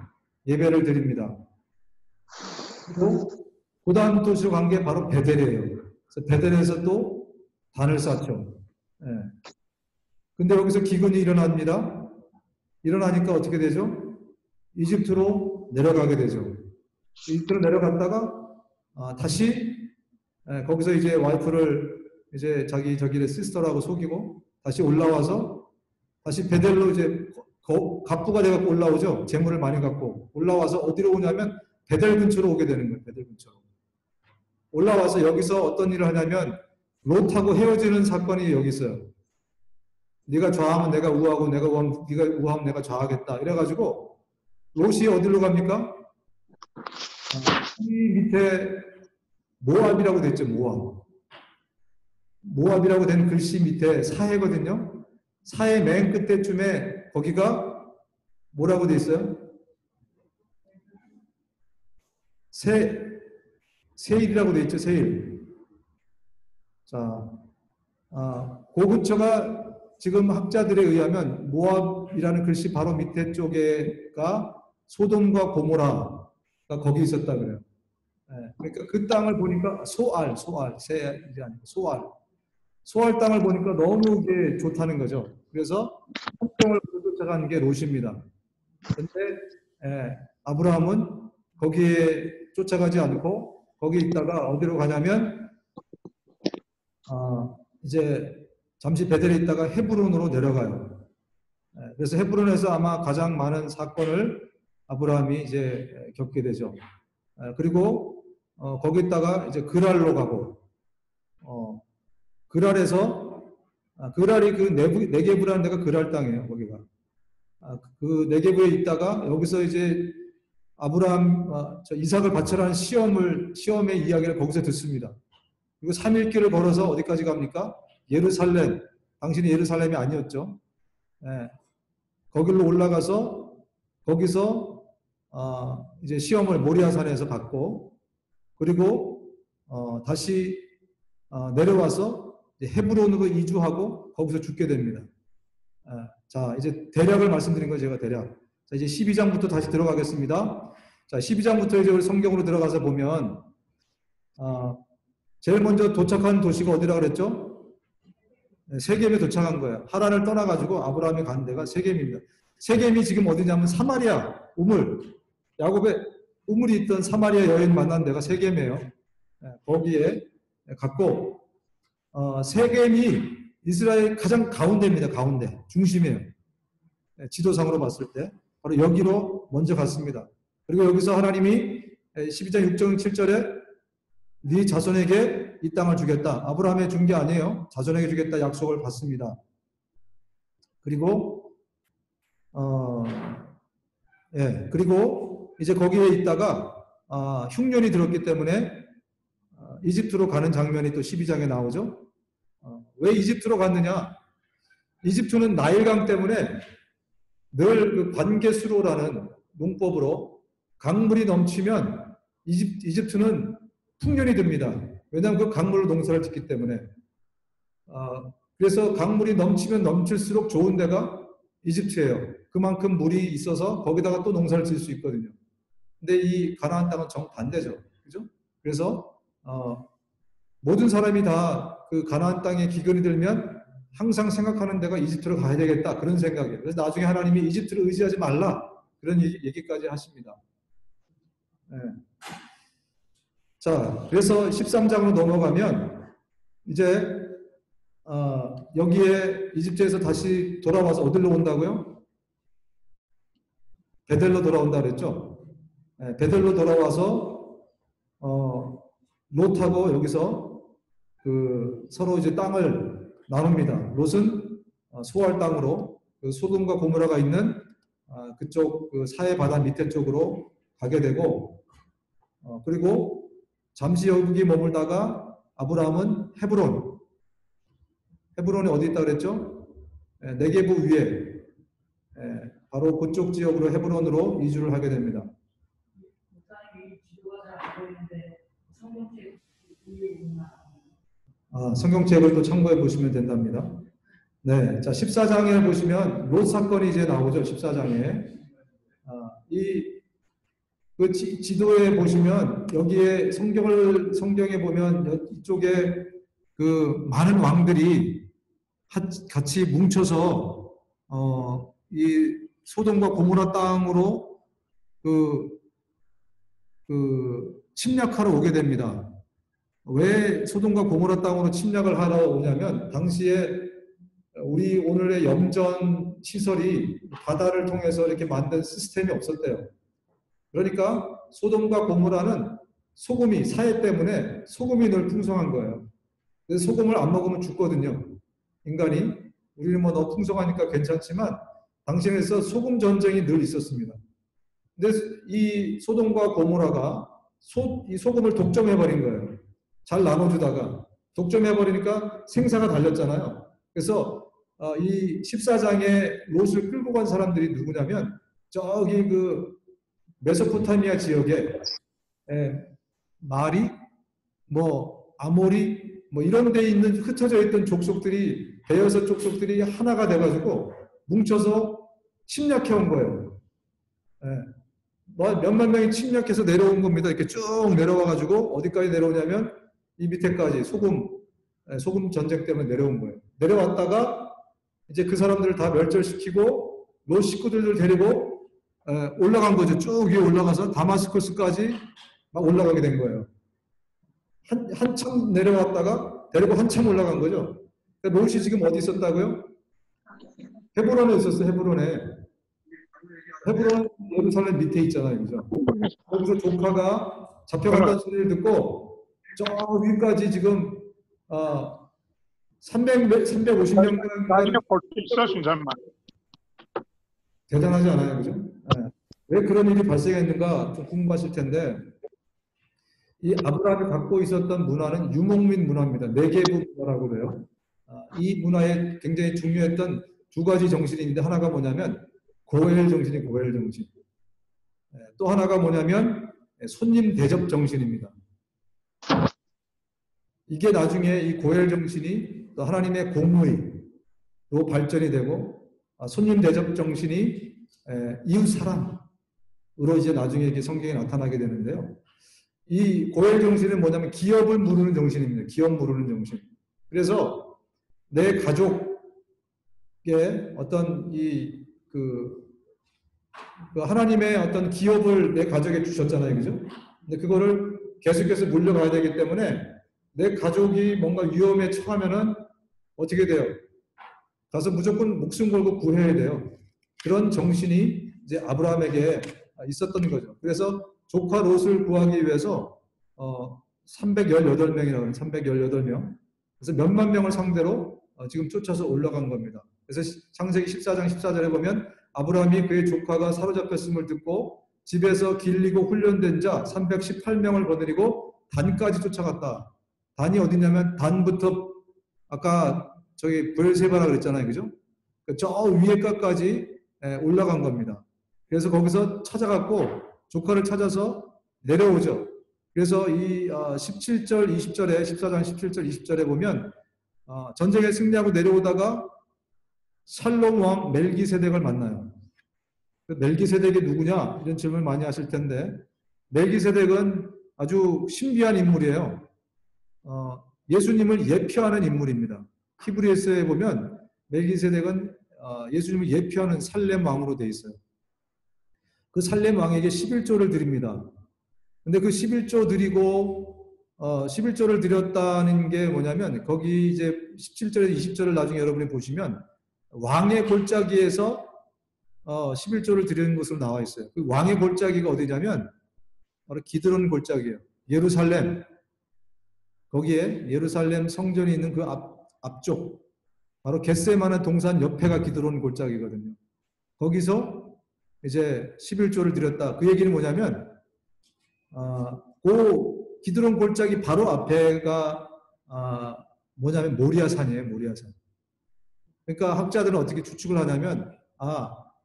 예배를 드립니다. 그리고 그 다음 도시로 간 게 바로 베델이에요. 그래서 베델에서 또 단을 쌓죠. 예. 근데 여기서 기근이 일어납니다. 일어나니까 어떻게 되죠? 이집트로 내려가게 되죠. 이집트로 내려갔다가 다시 거기서 이제 와이프를 이제 자기의 시스터라고 속이고 다시 올라와서 다시 베델로 이제 갑부가 돼갖고 올라오죠. 재물을 많이 갖고 올라와서 어디로 오냐면 베델 근처로 오게 되는 거예요. 베델 근처로 올라와서 여기서 어떤 일을 하냐면 롯하고 헤어지는 사건이 여기 있어요. 네가 좌하면 내가 우하고 네가 우하면 내가 좌하겠다. 이래가지고 롯이 어디로 갑니까? 이 밑에 모압이라고 돼 있죠. 모압이라고 된 글씨 밑에 사해거든요. 사해 맨 끝에쯤에 거기가 뭐라고 돼 있어요? 세일이라고 돼 있죠. 세일. 자, 그 근처가 지금 학자들에 의하면 모압이라는 글씨 바로 밑에 쪽에가 소돔과 고모라가 거기 있었다 그래요. 그러니까 그 땅을 보니까 세일이 아니고 소알 땅을 보니까 너무 이게 좋다는 거죠. 그래서 성경을 쫓아가는 게 롯입니다. 그런데 아브라함은 거기에 쫓아가지 않고 거기 있다가 어디로 가냐면 이제 잠시 베델에 있다가 헤브론으로 내려가요. 그래서 헤브론에서 아마 가장 많은 사건을 아브라함이 이제 겪게 되죠. 그리고 거기 있다가 이제 그랄로 가고 그랄에서 그랄이 그 네게부라는 데가 그랄 땅이에요. 거기가 그 네게부에 있다가 여기서 이제 아브라함 이삭을 바쳐라는 시험의 이야기를 거기서 듣습니다. 그리고 3일 길을 걸어서 어디까지 갑니까? 예루살렘. 당신이 예루살렘이 아니었죠. 거기로 올라가서 거기서 이제 시험을 모리아산에서 받고 그리고 다시 내려와서 헤브론으로 이주하고 거기서 죽게 됩니다. 자, 이제 대략을 말씀드린 거 제가 대략. 자, 이제 12장부터 다시 들어가겠습니다. 자, 12장부터 이제 우리 성경으로 들어가서 보면 제일 먼저 도착한 도시가 어디라 그랬죠? 세겜에 도착한 거예요. 하란을 떠나가지고 아브라함이 간 데가 세겜입니다. 세겜이 지금 어디냐면 사마리아, 우물, 야곱의 우물이 있던 사마리아 여인 만난 데가 세겜이에요. 거기에 갔고 세겜이 이스라엘 가장 가운데입니다. 가운데, 중심이에요. 지도상으로 봤을 때 바로 여기로 먼저 갔습니다. 그리고 여기서 하나님이 12장 6절 7절에 네 자손에게 이 땅을 주겠다. 아브라함에 준 게 아니에요. 자손에게 주겠다 약속을 받습니다. 그리고 그리고 이제 거기에 있다가 흉년이 들었기 때문에 이집트로 가는 장면이 또 12장에 나오죠. 왜 이집트로 갔느냐? 이집트는 나일강 때문에 늘 그 관계수로라는 농법으로 강물이 넘치면 이집트는 풍년이 듭니다. 왜냐하면 그 강물로 농사를 짓기 때문에. 그래서 강물이 넘치면 넘칠수록 좋은 데가 이집트예요. 그만큼 물이 있어서 거기다가 또 농사를 지을 수 있거든요. 근데 이 가나안 땅은 정반대죠. 그죠? 그래서 모든 사람이 다 그 가나안 땅에 기근이 들면 항상 생각하는 데가 이집트로 가야 되겠다. 그런 생각이에요. 그래서 나중에 하나님이 이집트를 의지하지 말라. 그런 얘기까지 하십니다. 네. 자, 그래서 13장으로 넘어가면 이제 여기에 이집트에서 다시 돌아와서 어디로 온다고요? 베델로 돌아온다 그랬죠? 네, 베델로 돌아와서 롯하고 여기서 그 서로 이제 땅을 나눕니다. 롯은 소알 땅으로 그 소돔과 고모라가 있는 그쪽 그 사해 바다 밑에 쪽으로 가게 되고 그리고 잠시 여기 머물다가 아브라함은 헤브론이 어디 있다 그랬죠? 네게부 위에 바로 그쪽 지역으로 헤브론으로 이주를 하게 됩니다. 성경책을 또 참고해 보시면 된답니다. 네, 자 14장에 보시면 롯 사건이 이제 나오죠. 14장에 그 지도에 보시면 여기에 성경에 보면 이쪽에 그 많은 왕들이 같이 뭉쳐서 이 소돔과 고모라 땅으로 그 침략하러 오게 됩니다. 왜 소돔과 고모라 땅으로 침략을 하러 오냐면 당시에 우리 오늘의 염전 시설이 바다를 통해서 이렇게 만든 시스템이 없었대요. 그러니까 소돔과 고모라는 소금이 사해 때문에 소금이 늘 풍성한 거예요. 그래서 소금을 안 먹으면 죽거든요. 인간이 우리는 뭐 너무 풍성하니까 괜찮지만 당시에서 소금 전쟁이 늘 있었습니다. 근데 이 소돔과 고모라가 이 소금을 독점해버린 거예요. 잘 나눠주다가 독점해버리니까 생사가 달렸잖아요. 그래서 이 14장에 롯을 끌고 간 사람들이 누구냐면 저기 그 메소포타미아 지역에 마리, 뭐 아모리, 뭐 이런 데 있는 흩어져 있던 족속들이 대여섯 족속들이 하나가 돼가지고 뭉쳐서 침략해 온 거예요. 몇만 명이 침략해서 내려온 겁니다. 이렇게 쭉 내려와가지고 어디까지 내려오냐면 이 밑에까지 소금 전쟁 때문에 내려온 거예요. 내려왔다가 이제 그 사람들을 다 멸절시키고 롯 식구들을 데리고 올라간 거죠. 쭉 위에 올라가서 다마스커스까지 막 올라가게 된 거예요. 한참 내려왔다가 데리고 한참 올라간 거죠. 그러니까 롯이 지금 어디 있었다고요? 헤브론에 있었어요. 헤브론 예루살렘 밑에 있잖아요. 그죠? 거기서 조카가 잡혀간다는 소리를 듣고 저 위까지 지금 350명 나중에 볼 수 있어, 순산만. 대단하지 않아요, 그죠? 네. 왜 그런 일이 발생했는가 좀 궁금하실 텐데 이 아브라함이 갖고 있었던 문화는 유목민 문화입니다. 네게부 문화라고 그래요. 이 문화에 굉장히 중요했던 두 가지 정신이 있는데 하나가 뭐냐면 고엘 정신이 고엘 정신. 또 하나가 뭐냐면 손님 대접 정신입니다. 이게 나중에 이 고엘 정신이 또 하나님의 공의로 발전이 되고 손님 대접 정신이 이웃 사랑으로 이제 나중에 이게 성경에 나타나게 되는데요. 이 고엘 정신은 뭐냐면 기업을 무르는 정신입니다. 기업 무르는 정신. 그래서 내 가족의 어떤 그 하나님의 어떤 기업을 내 가족에 주셨잖아요. 그죠? 근데 그거를 계속해서 물려가야 되기 때문에 내 가족이 뭔가 위험에 처하면은 어떻게 돼요? 가서 무조건 목숨 걸고 구해야 돼요. 그런 정신이 이제 아브라함에게 있었던 거죠. 그래서 조카 롯을 구하기 위해서 318명이라고 하는 318명. 그래서 몇만 명을 상대로 지금 쫓아서 올라간 겁니다. 그래서 창세기 14장 14절에 보면 아브라함이 그의 조카가 사로잡혔음을 듣고 집에서 길리고 훈련된 자 318명을 거느리고 단까지 쫓아갔다. 단이 어디냐면 단부터 아까 저기 브엘세바라 그랬잖아요. 그죠? 저 위에까지 올라간 겁니다. 그래서 거기서 찾아갖고 조카를 찾아서 내려오죠. 그래서 이 17절, 20절에 14장 17절, 20절에 보면 전쟁에 승리하고 내려오다가 살롬 왕 멜기세덱을 만나요. 멜기세덱이 누구냐? 이런 질문을 많이 하실 텐데 멜기세덱은 아주 신비한 인물이에요. 예수님을 예표하는 인물입니다. 히브리서에 보면 멜기세덱은 예수님을 예표하는 살렘 왕으로 되어 있어요. 그 살렘 왕에게 11조를 드립니다. 근데 그 11조 드리고 11조를 드렸다는 게 뭐냐면 거기 이제 17절에서 20절을 나중에 여러분이 보시면 왕의 골짜기에서 11조를 드리는 것으로 나와 있어요. 그 왕의 골짜기가 어디냐면 바로 기드론 골짜기예요. 예루살렘. 거기에 예루살렘 성전이 있는 그 앞쪽 바로 겟세마네 동산 옆에가 기드론 골짜기거든요. 거기서 이제 11조를 드렸다. 그 얘기는 뭐냐면 그 기드론 골짜기 바로 앞에가 뭐냐면 모리아산이에요. 모리아산. 그러니까 학자들은 어떻게 추측을 하냐면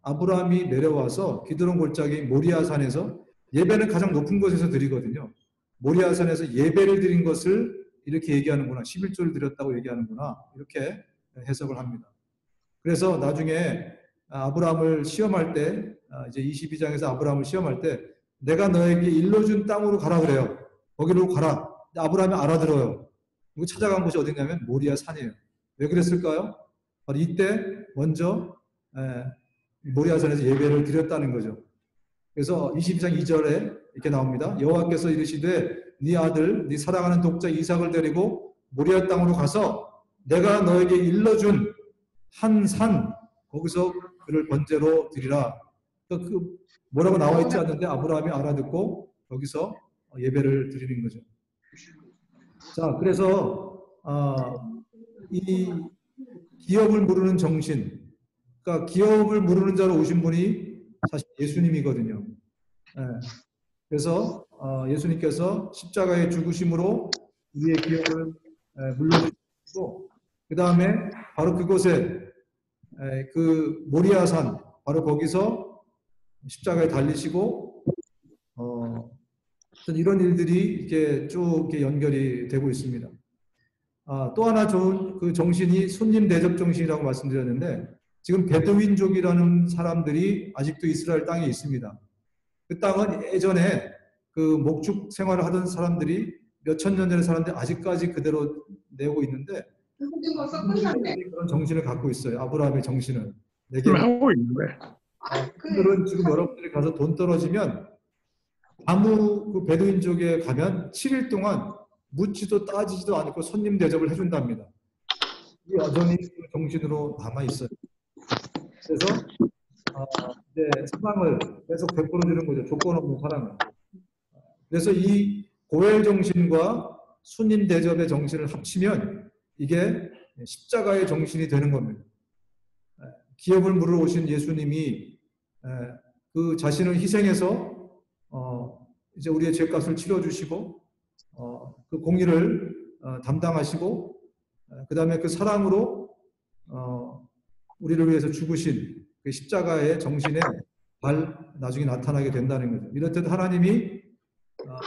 아브라함이 내려와서 기드론 골짜기 모리아산에서 예배는 가장 높은 곳에서 드리거든요. 모리아산에서 예배를 드린 것을 이렇게 얘기하는구나. 11조를 드렸다고 얘기하는구나. 이렇게 해석을 합니다. 그래서 나중에 아브라함을 시험할 때 이제 22장에서 아브라함을 시험할 때 내가 너에게 일러준 땅으로 가라 그래요. 거기로 가라. 아브라함이 알아들어요. 그리고 찾아간 곳이 어디냐면 모리아 산이에요. 왜 그랬을까요? 바로 이때 먼저 모리아산에서 예배를 드렸다는 거죠. 그래서 22장 2절에 이렇게 나옵니다. 여호와께서 이르시되 네 아들 네 사랑하는 독자 이삭을 데리고 모리아 땅으로 가서 내가 너에게 일러준 한 산 거기서 그를 번제로 드리라. 그 뭐라고 나와 있지 않는데 아브라함이 알아듣고 거기서 예배를 드리는 거죠. 자, 그래서 이 기업을 모르는 정신, 그러니까 기업을 모르는 자로 오신 분이 사실 예수님이거든요. 그래서 예수님께서 십자가의 죽으심으로 우리의 기업을 물려주시고 그 다음에 바로 그곳에 그 모리아산 바로 거기서 십자가에 달리시고 이런 일들이 이렇게 쭉 이렇게 연결이 되고 있습니다. 또 하나 좋은 그 정신이 손님 대접 정신이라고 말씀드렸는데 지금 베두인족이라는 사람들이 아직도 이스라엘 땅에 있습니다. 그 땅은 예전에 그 목축 생활을 하던 사람들이 몇천 년 전의 사람들이 아직까지 그대로 내고 있는데 그런 정신을 갖고 있어요. 아브라함의 정신을. 지금 하고 있는데. 그들은 지금 여러분들이 가서 돈 떨어지면 아무 그 베두인족에 가면 7일 동안 묻지도 따지지도 않고 손님 대접을 해준답니다. 여전히 그 정신으로 남아 있어요. 그래서 이제 사랑을 계속 베풀어주는 거죠. 조건 없는 사랑을. 그래서 이 고엘 정신과 손님 대접의 정신을 합치면 이게 십자가의 정신이 되는 겁니다. 기업을 물어 오신 예수님이 그 자신을 희생해서 이제 우리의 죄값을 치러주시고 그 공의를 담당하시고 그 다음에 그 사랑으로 우리를 위해서 죽으신 그 십자가의 정신에 나중에 나타나게 된다는 거죠. 이렇듯 하나님이 여러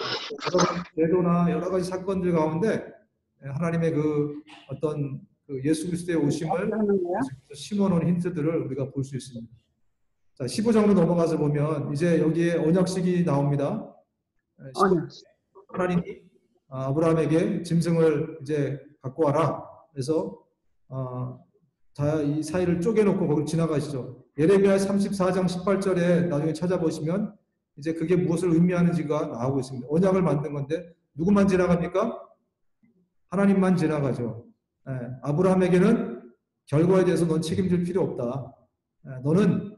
제도나 여러 가지 사건들 가운데 하나님의 그 어떤 그 예수 그리스도의 오심을 심어놓은 힌트들을 우리가 볼 수 있습니다. 자, 15장으로 넘어가서 보면 이제 여기에 언약식이 나옵니다. 하나님이 아브라함에게 짐승을 이제 갖고 와라. 그래서 이 사이를 쪼개놓고 거기를 지나가시죠. 예레미야 34장 18절에 나중에 찾아보시면 이제 그게 무엇을 의미하는지가 나오고 있습니다. 언약을 만든 건데 누구만 지나갑니까? 하나님만 지나가죠. 아브라함에게는 결과에 대해서 넌 책임질 필요 없다. 너는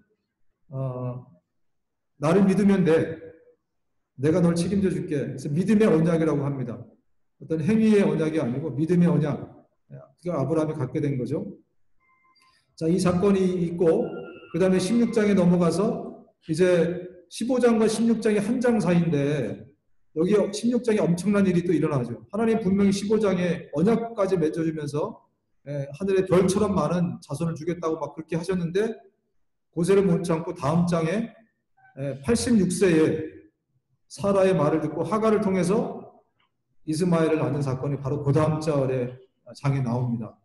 나를 믿으면 돼. 내가 널 책임져 줄게. 그래서 믿음의 언약이라고 합니다. 어떤 행위의 언약이 아니고 믿음의 언약. 그가 아브라함이 갖게 된 거죠. 자, 이 사건이 있고 그 다음에 16장에 넘어가서 이제 15장과 16장이 한 장 사이인데 여기 16장에 엄청난 일이 또 일어나죠. 하나님 분명히 15장에 언약까지 맺어주면서 하늘의 별처럼 많은 자손을 주겠다고 막 그렇게 하셨는데 고세를 못 참고 다음 장에 86세에 사라의 말을 듣고 하갈을 통해서 이스마엘을 낳는 사건이 바로 그 다음 장에 나옵니다.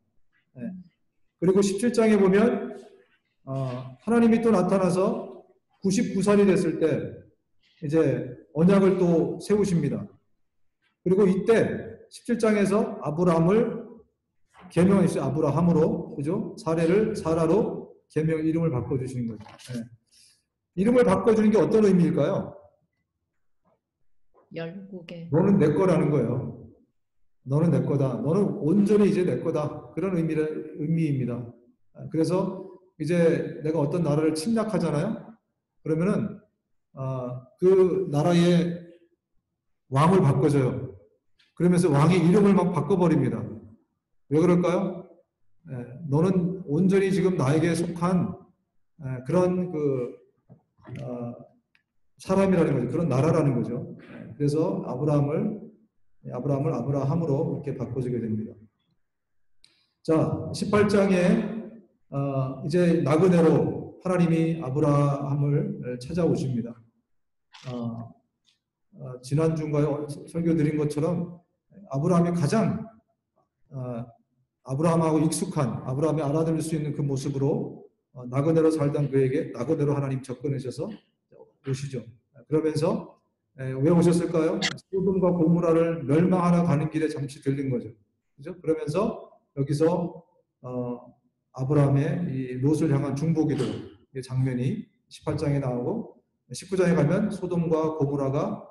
그리고 17장에 보면 하나님이 또 나타나서 99살이 됐을 때 이제 언약을 또 세우십니다. 그리고 이때 17장에서 아브라함을 계명했어요. 아브라함으로, 그죠? 사라로 계명 이름을 바꿔주시는 거죠. 이름을 바꿔주는 게 어떤 의미일까요? 열국의 너는 내 거라는 거예요. 너는 내 거다. 너는 온전히 이제 내 거다. 그런 의미입니다. 그래서 이제 내가 어떤 나라를 침략하잖아요. 그러면은 그 나라의 왕을 바꿔줘요. 그러면서 왕의 이름을 막 바꿔버립니다. 왜 그럴까요? 너는 온전히 지금 나에게 속한 그런 사람이라는 거죠. 그런 나라라는 거죠. 그래서 아브라함을 아브라함으로 이렇게 바꿔주게 됩니다. 자, 18장에 이제 나그네로 하나님이 아브라함을 찾아오십니다. 지난주인가요? 설교 드린 것처럼 아브라함이 가장 아브라함하고 익숙한 아브라함이 알아들을 수 있는 그 모습으로 나그네로 살던 그에게 나그네로 하나님 접근하셔서 오시죠. 그러면서 왜 오셨을까요? 소돔과 고모라를 멸망하러 가는 길에 잠시 들린 거죠. 그죠? 그러면서 여기서 아브라함의 이 롯을 향한 중보기도 장면이 18장에 나오고 19장에 가면 소돔과 고모라가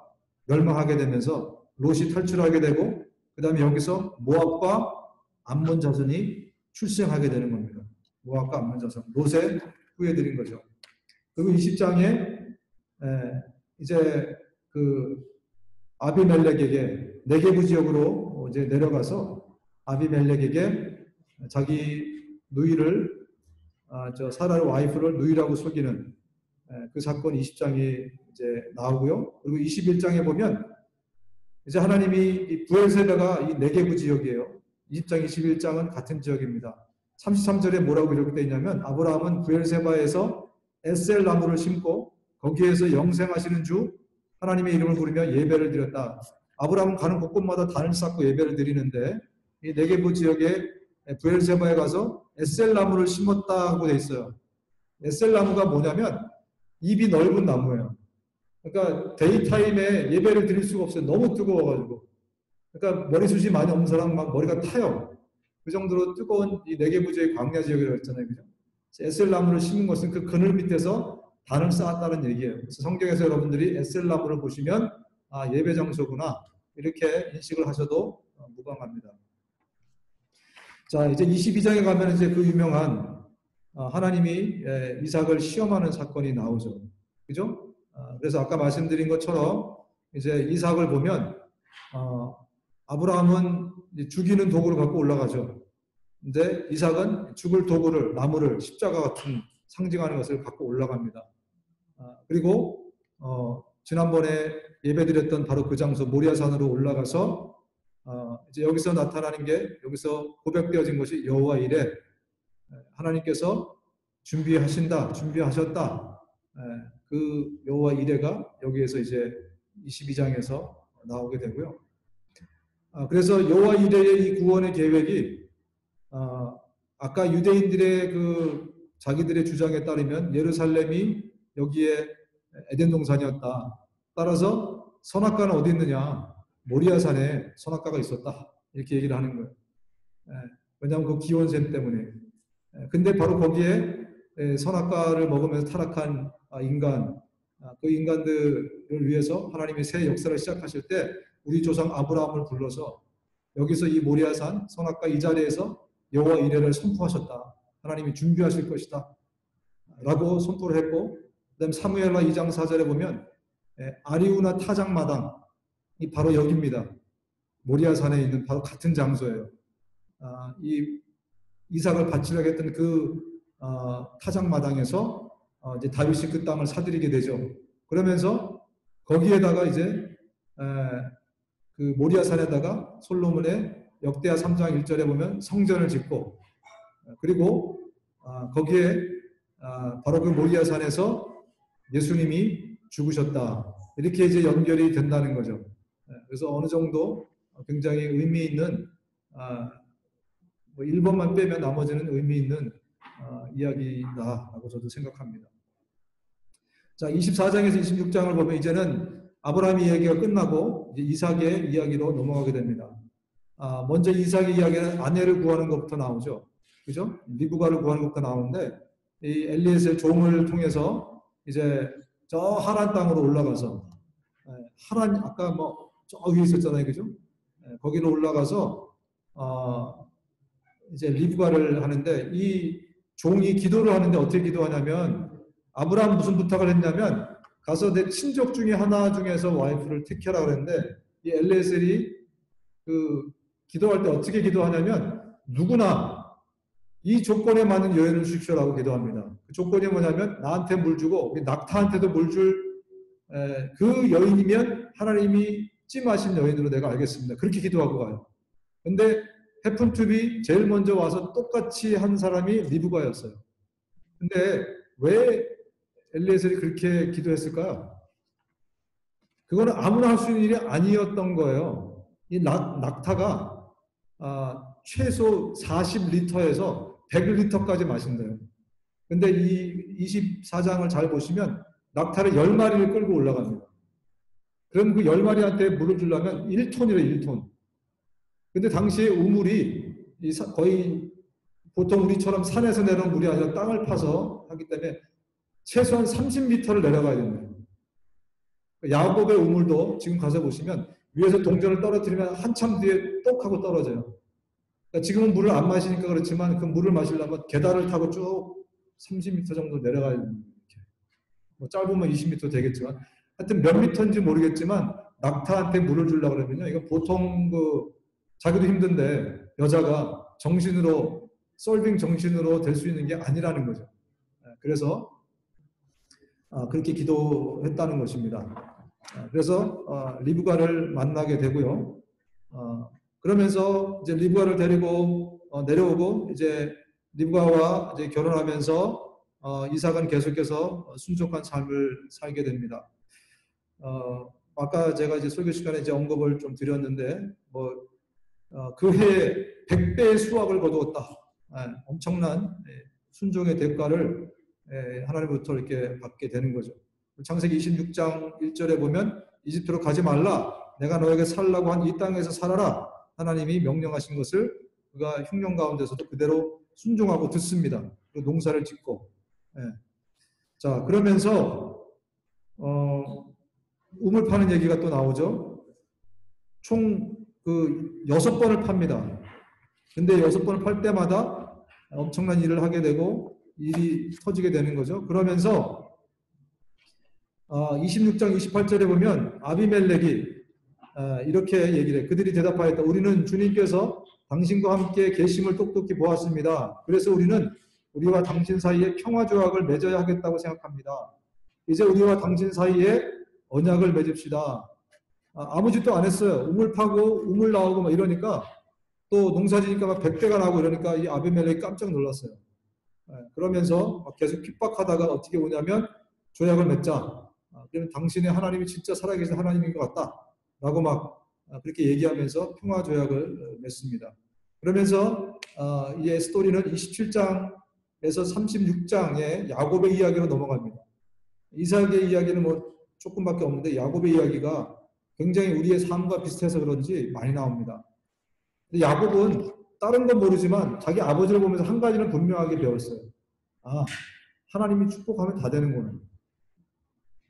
멸망하게 되면서 롯이 탈출하게 되고 그 다음에 여기서 모압과 암몬 자손이 출생하게 되는 겁니다. 모압과 암몬 자손, 롯의 후예들인 거죠. 그리고 20장에 이제 그 아비멜렉에게 네게부 지역으로 이제 내려가서 아비멜렉에게 자기 누이를 사라의 와이프를 누이라고 속이는 그 사건이 20장에 이제 나오고요. 그리고 21장에 보면 이제 하나님이 이 부엘세바가 이 네게부 지역이에요. 20장, 21장은 같은 지역입니다. 33절에 뭐라고 기록되어 있냐면 아브라함은 부엘세바에서 에셀 나무를 심고 거기에서 영생하시는 주 하나님의 이름을 부르며 예배를 드렸다. 아브라함은 가는 곳곳마다 단을 쌓고 예배를 드리는데 이 네게부 지역에 부엘세바에 가서 에셀 나무를 심었다고 돼 있어요. 에셀 나무가 뭐냐면 잎이 넓은 나무예요. 그러니까 데이타임에 예배를 드릴 수가 없어요. 너무 뜨거워가지고. 그러니까 머리숱이 많이 없는 사람 막 머리가 타요. 그 정도로 뜨거운 이 네게부지의 광야 지역이라고 했잖아요. 그죠? 에셀 나무를 심은 것은 그 그늘 밑에서 단을 쌓았다는 얘기예요. 그래서 성경에서 여러분들이 에셀 나무를 보시면 예배 장소구나 이렇게 인식을 하셔도 무방합니다. 자, 이제 22장에 가면 이제 그 유명한 하나님이 이삭을 시험하는 사건이 나오죠. 그죠? 그래서 아까 말씀드린 것처럼 이제 이삭을 보면 아브라함은 죽이는 도구를 갖고 올라가죠. 근데 이삭은 죽을 도구를 나무를 십자가 같은 상징하는 것을 갖고 올라갑니다. 그리고 지난번에 예배드렸던 바로 그 장소 모리아산으로 올라가서 이제 여기서 나타나는 게 여기서 고백되어진 것이 여호와 이레 하나님께서 준비하셨다. 그 여호와 이레가 여기에서 이제 22장에서 나오게 되고요. 그래서 여호와 이레의 이 구원의 계획이 아까 유대인들의 그 자기들의 주장에 따르면 예루살렘이 여기에 에덴 동산이었다. 따라서 선악과는 어디 있느냐? 모리아산에 선악과가 있었다. 이렇게 얘기를 하는 거예요. 왜냐하면 그 기원샘 때문에. 근데 바로 거기에 선악과를 먹으면서 타락한 인간, 그 인간들을 위해서 하나님이 새 역사를 시작하실 때 우리 조상 아브라함을 불러서 여기서 이 모리아산 선악과 이 자리에서 여호와 이레를 선포하셨다. 하나님이 준비하실 것이다. 라고 선포를 했고 그 다음 사무엘하 2장 4절에 보면 아리우나 타작마당이 바로 여기입니다. 모리아산에 있는 바로 같은 장소예요. 이 이삭을 바치려고 했던 그 타작마당에서 이제 다윗이 그 땅을 사들이게 되죠. 그러면서 거기에다가 이제 그 모리아산에다가 솔로몬의 역대하 3장 1절에 보면 성전을 짓고 그리고 거기에 바로 그 모리아 산에서 예수님이 죽으셨다. 이렇게 이제 연결이 된다는 거죠. 그래서 어느 정도 굉장히 의미 있는 뭐 1번만 빼면 나머지는 의미 있는 이야기다라고 저도 생각합니다. 자, 24장에서 26장을 보면 이제는 아브라함 이야기가 끝나고 이제 이삭의 이야기로 넘어가게 됩니다. 먼저 이삭의 이야기는 아내를 구하는 것부터 나오죠. 그죠? 리브가를 구하는 것부터 나오는데 이 엘리에셀 종을 통해서 이제 저 하란 땅으로 올라가서 하란 아까 뭐 저기 있었잖아요. 그죠? 거기로 올라가서 이제 리브가를 하는데 이 종이 기도를 하는데 어떻게 기도하냐면 아브라함 무슨 부탁을 했냐면 가서 내 친족 중에 하나 중에서 와이프를 택해라 그랬는데 이 엘리에셀이 그 기도할 때 어떻게 기도하냐면 누구나 이 조건에 맞는 여인을 주십시오라고 기도합니다. 그 조건이 뭐냐면 나한테 물 주고 우리 낙타한테도 물 줄 그 여인이면 하나님이 찜하신 여인으로 내가 알겠습니다. 그렇게 기도하고 가요. 근데 해픈투비 제일 먼저 와서 똑같이 한 사람이 리브가였어요. 근데 왜 엘리에셀이 그렇게 기도했을까요? 그거는 아무나 할 수 있는 일이 아니었던 거예요. 이 낙타가 최소 40리터에서 100리터까지 마신대요. 근데 이 24장을 잘 보시면 낙타를 10마리를 끌고 올라갑니다. 그럼 그 10마리한테 물을 주려면 1톤이래 1톤. 근데 당시에 우물이 거의 보통 우리처럼 산에서 내려온 물이 아니라 땅을 파서 하기 때문에 최소한 30m를 내려가야 됩니다. 야곱의 우물도 지금 가서 보시면 위에서 동전을 떨어뜨리면 한참 뒤에 똑 하고 떨어져요. 그러니까 지금은 물을 안 마시니까 그렇지만 그 물을 마시려면 계단을 타고 쭉 30m 정도 내려가야 됩니다. 뭐 짧으면 20m 되겠지만 하여튼 몇 미터인지 모르겠지만 낙타한테 물을 주려고 그러면요. 이건 보통 자기도 힘든데 여자가 정신으로 솔빙 정신으로 될 수 있는 게 아니라는 거죠. 그래서 그렇게 기도했다는 것입니다. 그래서 리브가를 만나게 되고요. 그러면서 이제 리브가를 데리고 내려오고 이제 리브가와 이제 결혼하면서 이삭은 계속해서 순종한 삶을 살게 됩니다. 아까 제가 이제 설교 시간에 이제 언급을 좀 드렸는데 그 해에 100배의 수확을 거두었다. 엄청난 순종의 대가를 하나님부터 이렇게 받게 되는 거죠. 창세기 26장 1절에 보면 이집트로 가지 말라. 내가 너에게 살라고 한 이 땅에서 살아라. 하나님이 명령하신 것을 그가 흉년 가운데서도 그대로 순종하고 듣습니다. 그리고 농사를 짓고. 자, 그러면서 우물 파는 얘기가 또 나오죠. 총 6번을 팝니다. 근데 6번을 팔 때마다 엄청난 일을 하게 되고 일이 터지게 되는 거죠. 그러면서 26장 28절에 보면 아비멜렉이 이렇게 얘기를 해요. 그들이 대답하였다. 우리는 주님께서 당신과 함께 계심을 똑똑히 보았습니다. 그래서 우리는 우리와 당신 사이에 평화조약을 맺어야 하겠다고 생각합니다. 이제 우리와 당신 사이에 언약을 맺읍시다. 아무 짓도 안 했어요. 우물 파고 우물 나오고 막 이러니까 또 농사 지니까 막 100배가 나고 이러니까 이 아비멜렉이 깜짝 놀랐어요. 그러면서 계속 핍박하다가 어떻게 오냐면 조약을 맺자. 그러면 당신의 하나님이 진짜 살아계신 하나님인 것 같다. 라고 막 그렇게 얘기하면서 평화 조약을 맺습니다. 그러면서 이 스토리는 27장에서 36장에 야곱의 이야기로 넘어갑니다. 이삭의 이야기는 뭐 조금밖에 없는데 야곱의 이야기가 굉장히 우리의 삶과 비슷해서 그런지 많이 나옵니다. 근데 야곱은 다른 건 모르지만 자기 아버지를 보면서 한 가지는 분명하게 배웠어요. 하나님이 축복하면 다 되는구나.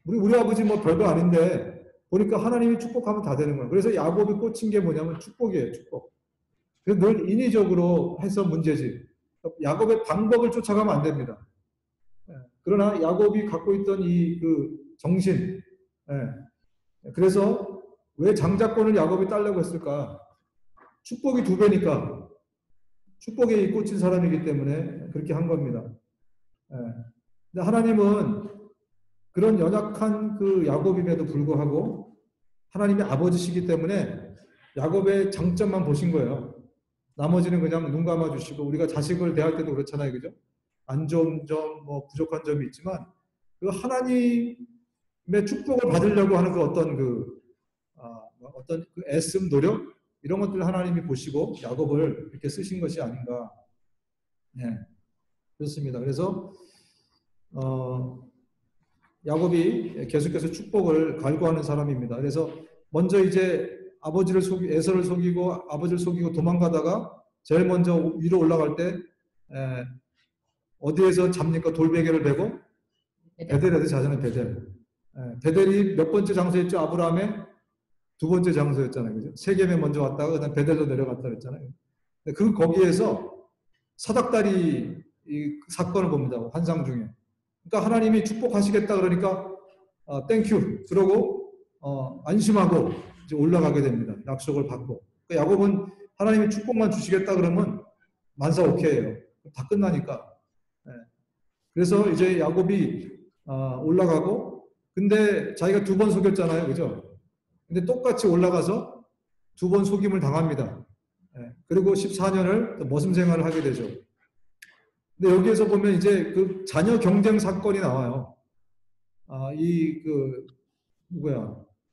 우리 아버지 뭐 별거 아닌데 보니까 하나님이 축복하면 다 되는 거야. 그래서 야곱이 꽂힌 게 뭐냐면 축복이에요, 축복. 그래서 늘 인위적으로 해서 문제지. 야곱의 방법을 쫓아가면 안 됩니다. 그러나 야곱이 갖고 있던 이 정신. 그래서 왜 장자권을 야곱이 따려고 했을까? 축복이 2배니까. 축복에 꽂힌 사람이기 때문에 그렇게 한 겁니다. 근데 하나님은 그런 연약한 야곱임에도 불구하고 하나님의 아버지시기 때문에 야곱의 장점만 보신 거예요. 나머지는 그냥 눈 감아 주시고 우리가 자식을 대할 때도 그렇잖아요, 그죠? 안 좋은 점, 뭐 부족한 점이 있지만 그 하나님의 축복을 받으려고 하는 그 어떤 어떤 그 애씀 노력 이런 것들 하나님이 보시고 야곱을 이렇게 쓰신 것이 아닌가. 네, 그렇습니다. 그래서 야곱이 계속해서 축복을 갈구하는 사람입니다. 그래서 먼저 이제 에서를 속이고 아버지를 속이고 도망가다가 제일 먼저 위로 올라갈 때 어디에서 잡니까? 돌베개를 베고 베델에서 자잖아요. 베델이 몇 번째 장소였죠? 아브라함의 두 번째 장소였잖아요. 그죠? 세겜에 먼저 왔다가 그다음 베델로 내려갔다 그랬잖아요. 거기에서 사닥다리 이 사건을 봅니다. 환상 중에. 그러니까 하나님이 축복하시겠다 그러니까 땡큐 그러고 안심하고 이제 올라가게 됩니다. 약속을 받고. 그러니까 야곱은 하나님이 축복만 주시겠다 그러면 만사 오케이예요. 다 끝나니까. 네. 그래서 이제 야곱이 올라가고 근데 자기가 두 번 속였잖아요. 그죠? 근데 똑같이 올라가서 두 번 속임을 당합니다. 네. 그리고 14년을 머슴 생활을 하게 되죠. 근데 여기에서 보면 이제 그 자녀 경쟁 사건이 나와요.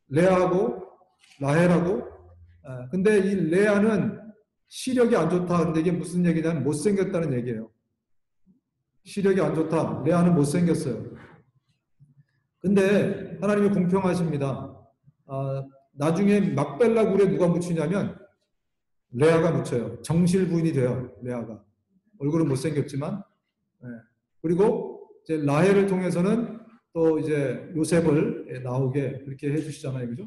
레아하고 라헬하고. 근데 이 레아는 시력이 안 좋다. 근데 이게 무슨 얘기냐면 못생겼다는 얘기예요. 시력이 안 좋다. 레아는 못생겼어요. 근데 하나님이 공평하십니다. 나중에 막벨라 굴에 누가 묻히냐면 레아가 묻혀요. 정실 부인이 돼요. 레아가. 얼굴은 못생겼지만. 네. 그리고 이제 라헬을 통해서는 또 이제 요셉을 나오게 그렇게 해주시잖아요. 그죠?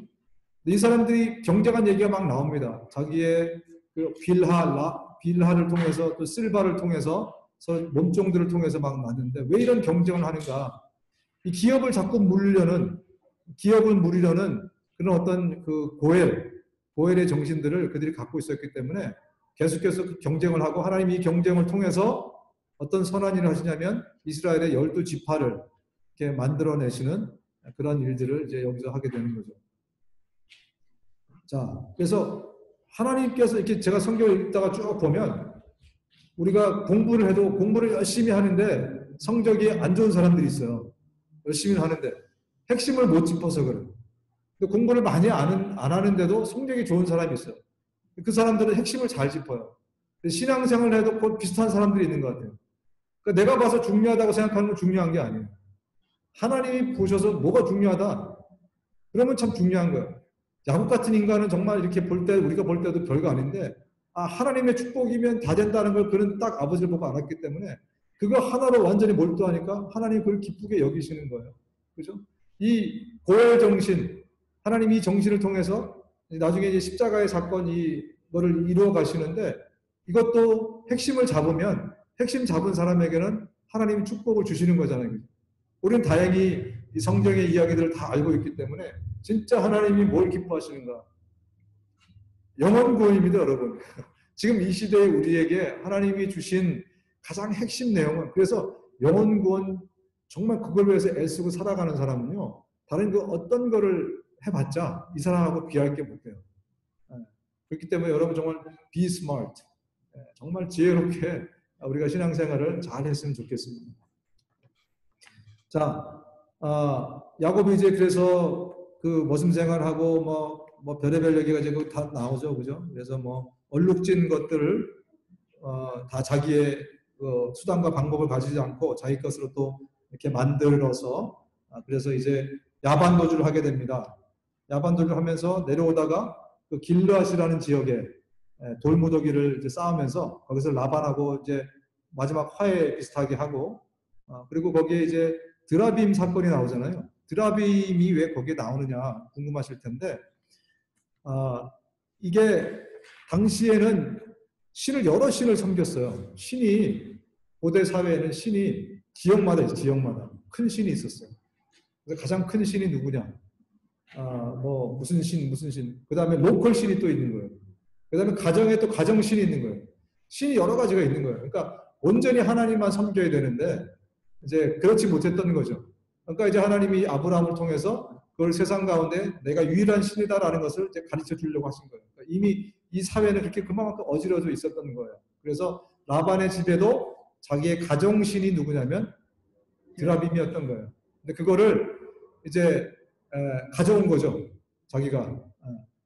이 사람들이 경쟁한 얘기가 막 나옵니다. 자기의 그 빌하를 통해서 또 실바를 통해서 몸종들을 통해서 막 났는데 왜 이런 경쟁을 하는가? 이 기업을 자꾸 물리려는 그런 어떤 그 고엘의 정신들을 그들이 갖고 있었기 때문에 계속해서 경쟁을 하고 하나님이 이 경쟁을 통해서 어떤 선한 일을 하시냐면 이스라엘의 12지파를 이렇게 만들어내시는 그런 일들을 이제 여기서 하게 되는 거죠. 자, 그래서 하나님께서 이렇게 제가 성경을 읽다가 쭉 보면 우리가 공부를 해도 공부를 열심히 하는데 성적이 안 좋은 사람들이 있어요. 열심히 하는데 핵심을 못 짚어서 그래요. 근데 공부를 많이 안 하는데도 성적이 좋은 사람이 있어요. 그 사람들은 핵심을 잘 짚어요. 신앙생활을 해도 곧 비슷한 사람들이 있는 것 같아요. 그러니까 내가 봐서 중요하다고 생각하는 건 중요한 게 아니에요. 하나님이 보셔서 뭐가 중요하다? 그러면 참 중요한 거예요. 야곱 같은 인간은 정말 이렇게 우리가 볼 때도 별거 아닌데, 하나님의 축복이면 다 된다는 걸 그는 딱 아버지를 보고 알았기 때문에, 그거 하나로 완전히 몰두하니까 하나님이 그걸 기쁘게 여기시는 거예요. 그죠? 이 고열 정신, 하나님이 이 정신을 통해서 나중에 이제 십자가의 이거를 이루어 가시는데, 이것도 핵심을 잡으면, 핵심 잡은 사람에게는 하나님이 축복을 주시는 거잖아요. 우리는 다행히 이 성경의 이야기들을 다 알고 있기 때문에 진짜 하나님이 뭘 기뻐하시는가? 영원 구원입니다, 여러분. 지금 이 시대에 우리에게 하나님이 주신 가장 핵심 내용은 그래서 영원 구원 정말 그걸 위해서 애쓰고 살아가는 사람은요. 다른 그 어떤 거를 해봤자 이 사람하고 비할 게 못 돼요. 그렇기 때문에 여러분 정말 be smart. 정말 지혜롭게 우리가 신앙생활을 잘 했으면 좋겠습니다. 자, 야곱이 이제 그래서 그 머슴 생활하고 뭐 별의별 얘기가 지금 다 나오죠, 그죠? 그래서 뭐 얼룩진 것들을 다 자기의 그 수단과 방법을 가지지 않고 자기 것으로 또 이렇게 만들어서 그래서 이제 야반도주를 하게 됩니다. 야반도주를 하면서 내려오다가 그 길르앗이라는 지역에 돌무더기를 이제 쌓으면서 거기서 라반하고 이제 마지막 화해 비슷하게 하고 그리고 거기에 이제 드라빔 사건이 나오잖아요. 드라빔이 왜 거기에 나오느냐 궁금하실 텐데 이게 당시에는 여러 신을 섬겼어요. 고대 사회에는 신이 지역마다 큰 신이 있었어요. 그래서 가장 큰 신이 누구냐? 무슨 신. 그 다음에 로컬 신이 또 있는 거예요. 그 다음에 가정에 또 가정신이 있는 거예요. 신이 여러 가지가 있는 거예요. 그러니까 온전히 하나님만 섬겨야 되는데 이제 그렇지 못했던 거죠. 그러니까 이제 하나님이 아브라함을 통해서 그걸 세상 가운데 내가 유일한 신이다라는 것을 이제 가르쳐 주려고 하신 거예요. 그러니까 이미 이 사회는 그렇게 그만큼 어지러져 있었던 거예요. 그래서 라반의 집에도 자기의 가정신이 누구냐면 드라빔이었던 거예요. 근데 그거를 이제 가져온 거죠. 자기가.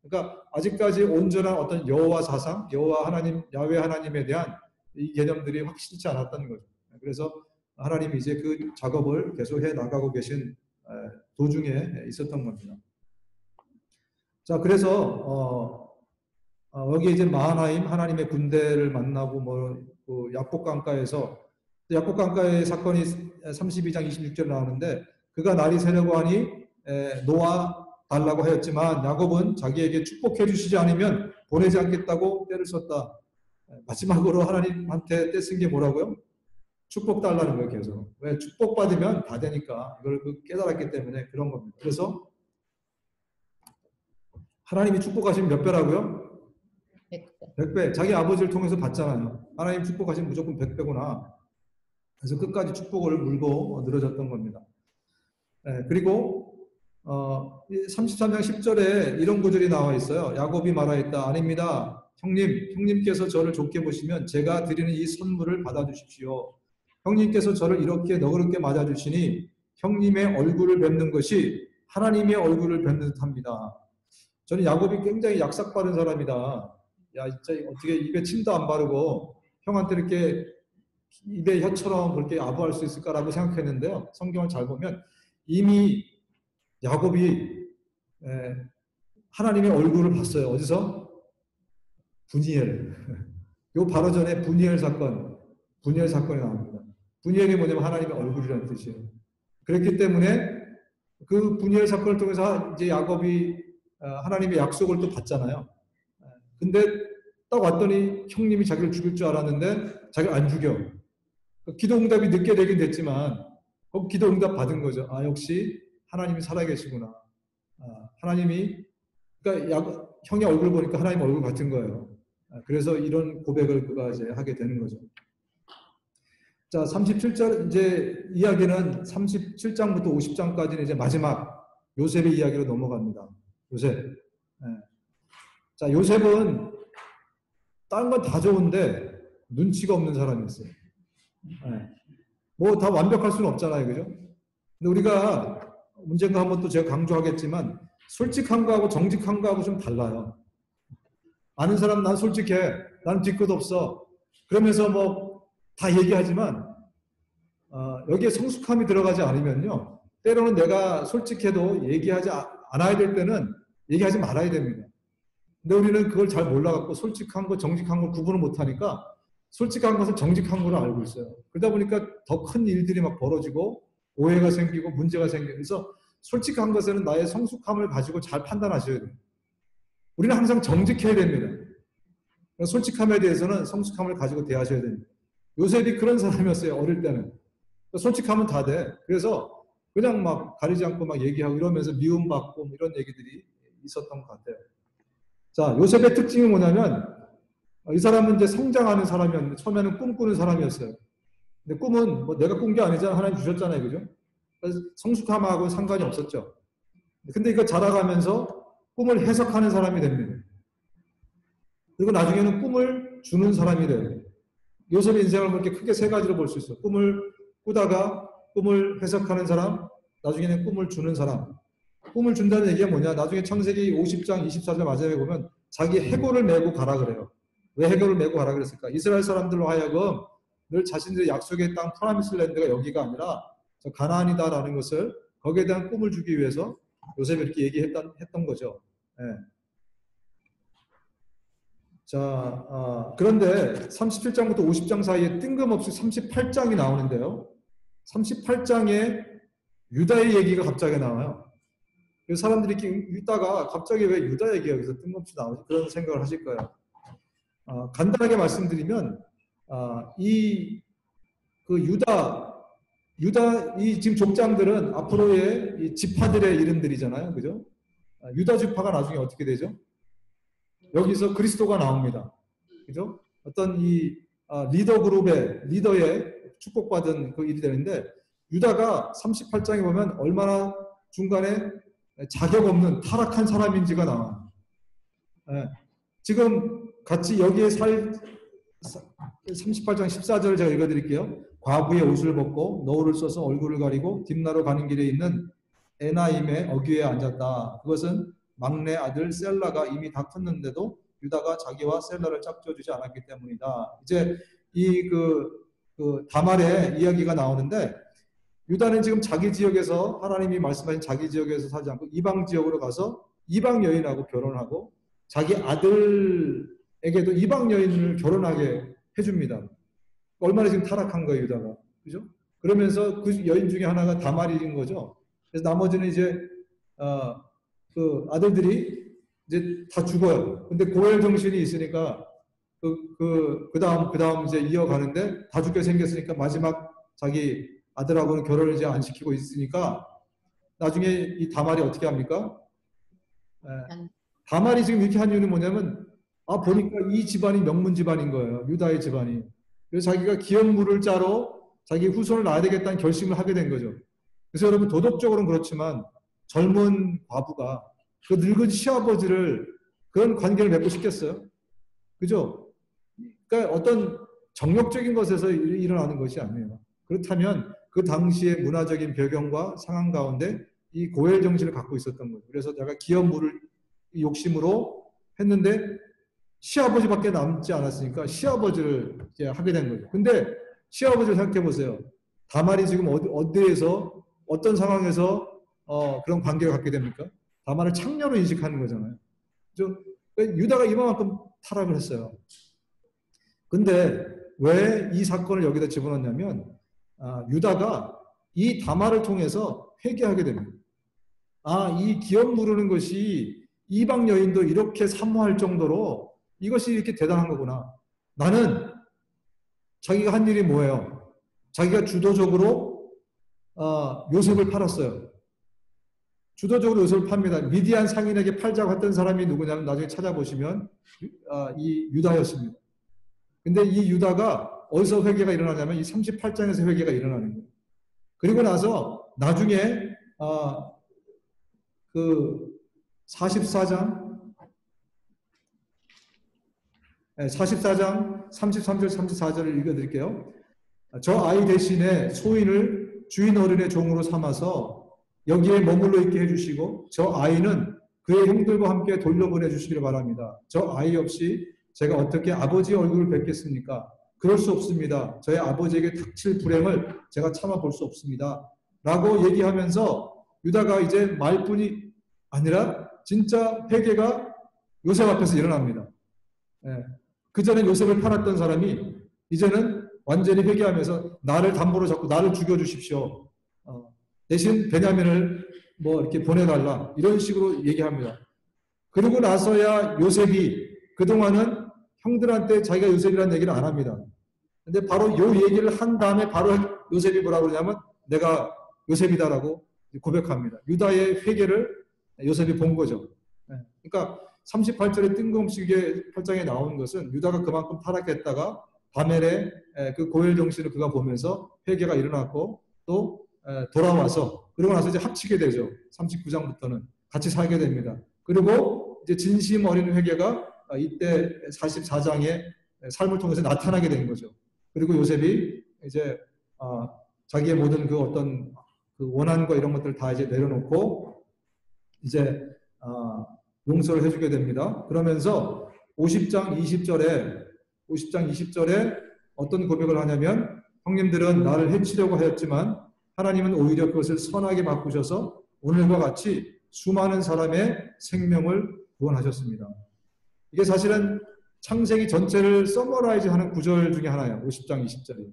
그러니까 아직까지 온전한 어떤 여호와 사상, 여호와 하나님, 야훼 하나님에 대한 이 개념들이 확실치 않았다는 거죠. 그래서 하나님이 이제 그 작업을 계속 해 나가고 계신 도중에 있었던 겁니다. 자, 그래서 여기 이제 마하나임 하나님의 군대를 만나고 그 야복 강가에서 야복 강가의 사건이 32장 26절 나오는데 그가 날이 새려고 하니 놓아 달라고 하였지만 야곱은 자기에게 축복해 주시지 않으면 보내지 않겠다고 때를 썼다. 마지막으로 하나님한테 떼쓴 게 뭐라고요? 축복 달라는 거예요, 계속. 왜? 축복 받으면 다 되니까. 이걸 깨달았기 때문에 그런 겁니다. 그래서 하나님이 축복하시면 몇 배라고요? 100배. 자기 아버지를 통해서 받잖아요. 하나님 축복하시면 무조건 100배구나. 그래서 끝까지 축복을 물고 늘어졌던 겁니다. 그리고 33장 10절에 이런 구절이 나와 있어요. 야곱이 말하였다. 아닙니다. 형님께서 저를 좋게 보시면 제가 드리는 이 선물을 받아주십시오. 형님께서 저를 이렇게 너그럽게 맞아주시니 형님의 얼굴을 뵙는 것이 하나님의 얼굴을 뵙는 듯합니다. 저는 야곱이 굉장히 약삭빠른 사람이다. 야, 진짜 어떻게 입에 침도 안 바르고 형한테 이렇게 입에 혀처럼 그렇게 아부할 수 있을까라고 생각했는데요. 성경을 잘 보면 이미 야곱이 하나님의 얼굴을 봤어요. 어디서? 분이엘. 요 바로 전에 분이엘 사건이 나옵니다. 분이엘이 뭐냐면 하나님의 얼굴이라는 뜻이에요. 그렇기 때문에 그 분이엘 사건을 통해서 이제 야곱이 하나님의 약속을 또 받잖아요. 근데 딱 왔더니 형님이 자기를 죽일 줄 알았는데 자기를 안 죽여. 기도 응답이 늦게 되긴 됐지만 기도 응답 받은 거죠. 아, 역시 하나님이 살아계시구나. 하나님이, 그러니까 형의 얼굴 보니까 하나님 얼굴 같은 거예요. 그래서 이런 고백을 그가 이제 하게 되는 거죠. 자, 37절 이제 이야기는 37장부터 50장까지는 이제 마지막 요셉의 이야기로 넘어갑니다. 요셉. 자, 요셉은 다른 건 다 좋은데 눈치가 없는 사람이었어요. 뭐 다 완벽할 수는 없잖아요, 그죠? 근데 우리가 언젠가 한번 또 제가 강조하겠지만 솔직한 거하고 정직한 거하고 좀 달라요. 아는 사람 난 솔직해, 나는 뒤끝 없어. 그러면서 뭐 다 얘기하지만 여기에 성숙함이 들어가지 않으면요, 때로는 내가 솔직해도 얘기하지 않아야 될 때는 얘기하지 말아야 됩니다. 근데 우리는 그걸 잘 몰라갖고 솔직한 거, 정직한 걸 구분을 못하니까 솔직한 것을 정직한 걸로 알고 있어요. 그러다 보니까 더 큰 일들이 막 벌어지고 오해가 생기고 문제가 생기고, 그래서 솔직한 것에는 나의 성숙함을 가지고 잘 판단하셔야 돼요. 우리는 항상 정직해야 됩니다. 솔직함에 대해서는 성숙함을 가지고 대하셔야 됩니다. 요셉이 그런 사람이었어요. 어릴 때는. 솔직하면 다 돼. 그래서 그냥 막 가리지 않고 막 얘기하고 이러면서 미움받고 이런 얘기들이 있었던 것 같아요. 자, 요셉의 특징이 뭐냐면 이 사람은 이제 성장하는 사람이었는데 처음에는 꿈꾸는 사람이었어요. 근데 꿈은 뭐 내가 꾼 게 아니잖아. 하나님 주셨잖아요. 그죠? 그래서 성숙함하고는 상관이 없었죠. 근데 이거 자라가면서 꿈을 해석하는 사람이 됩니다. 그리고 나중에는 꿈을 주는 사람이 돼요. 요셉의 인생을 그렇게 크게 세 가지로 볼 수 있어요. 꿈을 꾸다가 꿈을 해석하는 사람, 나중에는 꿈을 주는 사람. 꿈을 준다는 얘기가 뭐냐? 나중에 창세기 50장 24절 마지막에 보면 자기 해골을 메고 가라 그래요. 왜 해골을 메고 가라 그랬을까? 이스라엘 사람들로 하여금 늘 자신들의 약속의 땅 프라미스 랜드가 여기가 아니라 가나안이다라는 것을, 거기에 대한 꿈을 주기 위해서 요셉이 이렇게 얘기했던 거죠. 네. 자, 그런데 37장부터 50장 사이에 뜬금없이 38장이 나오는데요. 38장에 유다의 얘기가 갑자기 나와요. 그래서 사람들이 이렇게 읽다가 갑자기 왜 유다 얘기가 여기서 뜬금없이 나오지? 그런 생각을 하실 거예요. 간단하게 말씀드리면 유다 이 지금 족장들은 앞으로의 이 지파들의 이름들이잖아요, 그죠? 유다 지파가 나중에 어떻게 되죠? 여기서 그리스도가 나옵니다, 그죠? 어떤 이 리더 그룹의 리더의 축복받은 그 일이 되는데, 유다가 38장에 보면 얼마나 중간에 자격 없는 타락한 사람인지가 나와요. 네. 지금 같이 여기에 38장 14절을 제가 읽어드릴게요. 과부의 옷을 벗고 노울을 써서 얼굴을 가리고 딥나로 가는 길에 있는 에나임의 어귀에 앉았다. 그것은 막내 아들 셀라가 이미 다 컸는데도 유다가 자기와 셀라를 짝지어주지 않았기 때문이다. 이제 이 다말의 이야기가 나오는데, 유다는 지금 자기 지역에서, 하나님이 말씀하신 자기 지역에서 살지 않고 이방 지역으로 가서 이방 여인하고 결혼하고 자기 아들에게도 이방 여인을 결혼하게 해줍니다. 얼마나 지금 타락한 거예요, 유다가. 그죠? 그러면서 그 여인 중에 하나가 다말인 거죠. 그래서 나머지는 이제 그 아들들이 이제 다 죽어요. 근데 고엘 정신이 있으니까 그 다음 이제 이어가는데 다 죽게 생겼으니까 마지막 자기 아들하고는 결혼을 이제 안 시키고 있으니까 나중에 이 다말이 어떻게 합니까? 다말이 지금 이렇게 한 이유는 뭐냐면, 보니까 이 집안이 명문 집안인 거예요. 유다의 집안이. 그래서 자기가 기업물을 짜러 자기 후손을 낳아야 되겠다는 결심을 하게 된 거죠. 그래서 여러분, 도덕적으로는 그렇지만 젊은 과부가 그 늙은 시아버지를 그런 관계를 맺고 싶겠어요? 그죠? 그러니까 어떤 정력적인 것에서 일어나는 것이 아니에요. 그렇다면 그 당시의 문화적인 배경과 상황 가운데 이 고엘 정신을 갖고 있었던 거죠. 그래서 내가 기업물을 욕심으로 했는데 시아버지밖에 남지 않았으니까 시아버지를 이제 하게 된 거죠. 근데 시아버지를 생각해 보세요. 다말이 지금 어디에서 어떤 상황에서 그런 관계를 갖게 됩니까? 다말을 창녀로 인식하는 거잖아요. 그렇죠? 유다가 이만큼 타락을 했어요. 근데 왜 이 사건을 여기다 집어넣냐면, 유다가 이 다말을 통해서 회개하게 됩니다. 이 기업 무르는 것이 이방 여인도 이렇게 사모할 정도로 이것이 이렇게 대단한 거구나. 나는 자기가 한 일이 뭐예요? 자기가 주도적으로 요셉을 팔았어요. 주도적으로 요셉을 팝니다. 미디안 상인에게 팔자고 했던 사람이 누구냐면 나중에 찾아보시면 이 유다였습니다. 근데 이 유다가 어디서 회개가 일어나냐면 이 38장에서 회개가 일어나는 거예요. 그리고 나서 나중에 그 44장 33절 34절을 읽어드릴게요. 저 아이 대신에 소인을 주인 어른의 종으로 삼아서 여기에 머물러 있게 해주시고 저 아이는 그의 형들과 함께 돌려보내주시기를 바랍니다. 저 아이 없이 제가 어떻게 아버지의 얼굴을 뵙겠습니까? 그럴 수 없습니다. 저희 아버지에게 닥칠 불행을 제가 참아볼 수 없습니다. 라고 얘기하면서 유다가 이제 말뿐이 아니라 진짜 회개가 요셉 앞에서 일어납니다. 그 전에 요셉을 팔았던 사람이 이제는 완전히 회개하면서 나를 담보로 잡고 나를 죽여주십시오. 대신 베냐민을 뭐 이렇게 보내달라. 이런 식으로 얘기합니다. 그러고 나서야 요셉이 그동안은 형들한테 자기가 요셉이라는 얘기를 안 합니다. 근데 바로 요 얘기를 한 다음에 바로 요셉이 뭐라고 그러냐면 내가 요셉이다라고 고백합니다. 유다의 회개를 요셉이 본 거죠. 그러니까 38절에 뜬금없이 이게 8장에 나오는 것은 유다가 그만큼 타락했다가 바멜의 그 고엘 정신을 그가 보면서 회개가 일어났고 또 돌아와서 그러고 나서 이제 합치게 되죠. 39장부터는 같이 살게 됩니다. 그리고 이제 진심 어린 회개가 이때 44장의 삶을 통해서 나타나게 된 거죠. 그리고 요셉이 이제 자기의 모든 그 어떤 그 원한과 이런 것들을 다 이제 내려놓고 이제 용서를 해주게 됩니다. 그러면서 50장 20절에 어떤 고백을 하냐면 형님들은 나를 해치려고 하였지만 하나님은 오히려 그것을 선하게 바꾸셔서 오늘과 같이 수많은 사람의 생명을 구원하셨습니다. 이게 사실은 창세기 전체를 서머라이즈하는 구절 중에 하나예요. 50장 20절이.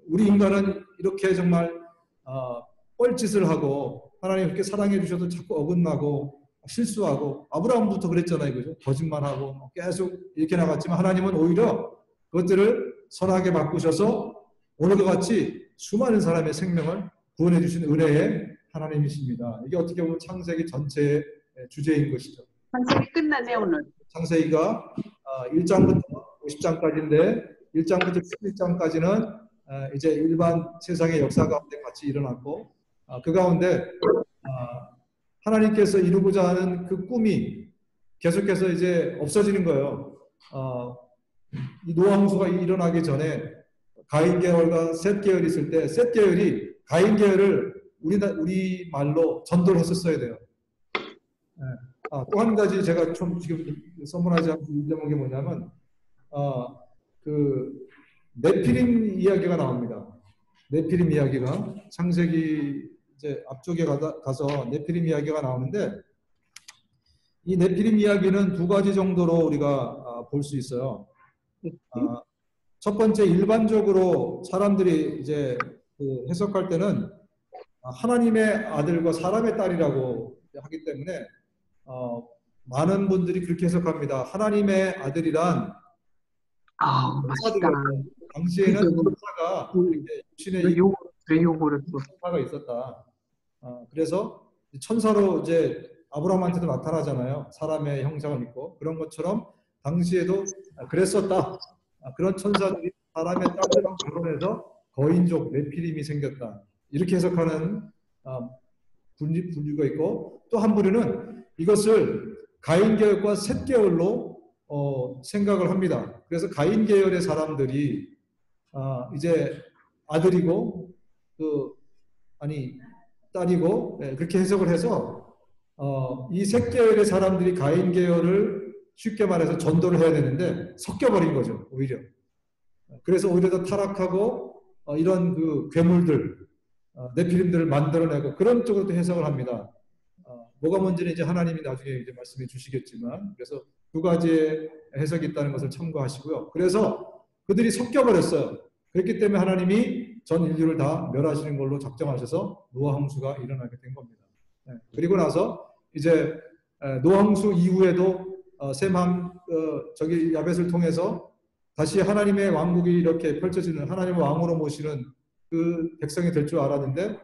우리 인간은 이렇게 정말 뻘짓을 하고 하나님 그렇게 사랑해 주셔도 자꾸 어긋나고 실수하고 아브라함부터 그랬잖아요. 그죠? 거짓말하고 계속 이렇게 나갔지만 하나님은 오히려 그것들을 선하게 바꾸셔서 오늘과 같이 수많은 사람의 생명을 구원해 주신 은혜의 하나님이십니다. 이게 어떻게 보면 창세기 전체의 주제인 것이죠. 창세기 끝나네 오늘. 창세기가 1장부터 50장까지인데 1장부터 11장까지는 이제 일반 세상의 역사 가운데 같이 일어났고 그 가운데 하나님께서 이루고자 하는 그 꿈이 계속해서 이제 없어지는 거예요. 이 노아홍수가 일어나기 전에 가인 계열과 셋 계열이 있을 때 셋 계열이 가인 계열을 우리 말로 전도를 했었어야 돼요. 네. 또 한 가지 제가 좀 지금 선물하지 않고 이 대목이 뭐냐면 그 네피림 이야기가 나옵니다. 네피림 이야기가 창세기 이제 앞쪽에 가서 네피림 이야기가 나오는데 이 네피림 이야기는 두 가지 정도로 우리가 볼 수 있어요. 첫 번째 일반적으로 사람들이 이제 그 해석할 때는 하나님의 아들과 사람의 딸이라고 하기 때문에 많은 분들이 그렇게 해석합니다. 하나님의 아들이란 맛있다. 천사들이었고 당시에는 천사가 이렇게 육신의 왜 요거를 또 천사가 있었다. 그래서 천사로 이제 아브라함한테도 나타나잖아요. 사람의 형상을 입고 그런 것처럼 당시에도 그랬었다. 그런 천사들이 사람의 딸이랑 결혼해서 거인족 네피림이 생겼다. 이렇게 해석하는 분류가 있고 또 한 부류는 이것을 가인 계열과 셋 계열로 생각을 합니다. 그래서 가인 계열의 사람들이 이제 아들이고 딸이고 그렇게 해석을 해서 이 셋 계열의 사람들이 가인 계열을 쉽게 말해서 전도를 해야 되는데 섞여버린 거죠. 오히려. 그래서 오히려 더 타락하고 이런 그 괴물들 네피림들을 만들어내고 그런 쪽으로도 해석을 합니다. 뭐가 문제는 이제 하나님이 나중에 이제 말씀해 주시겠지만 그래서 두 가지의 해석이 있다는 것을 참고하시고요. 그래서 그들이 섞여버렸어요. 그렇기 때문에 하나님이 전 인류를 다 멸하시는 걸로 작정하셔서 노아 홍수가 일어나게 된 겁니다. 그리고 나서 이제 노아 홍수 이후에도 셈함 저기 야벳을 통해서 다시 하나님의 왕국이 이렇게 펼쳐지는 하나님의 왕으로 모시는 그 백성이 될 줄 알았는데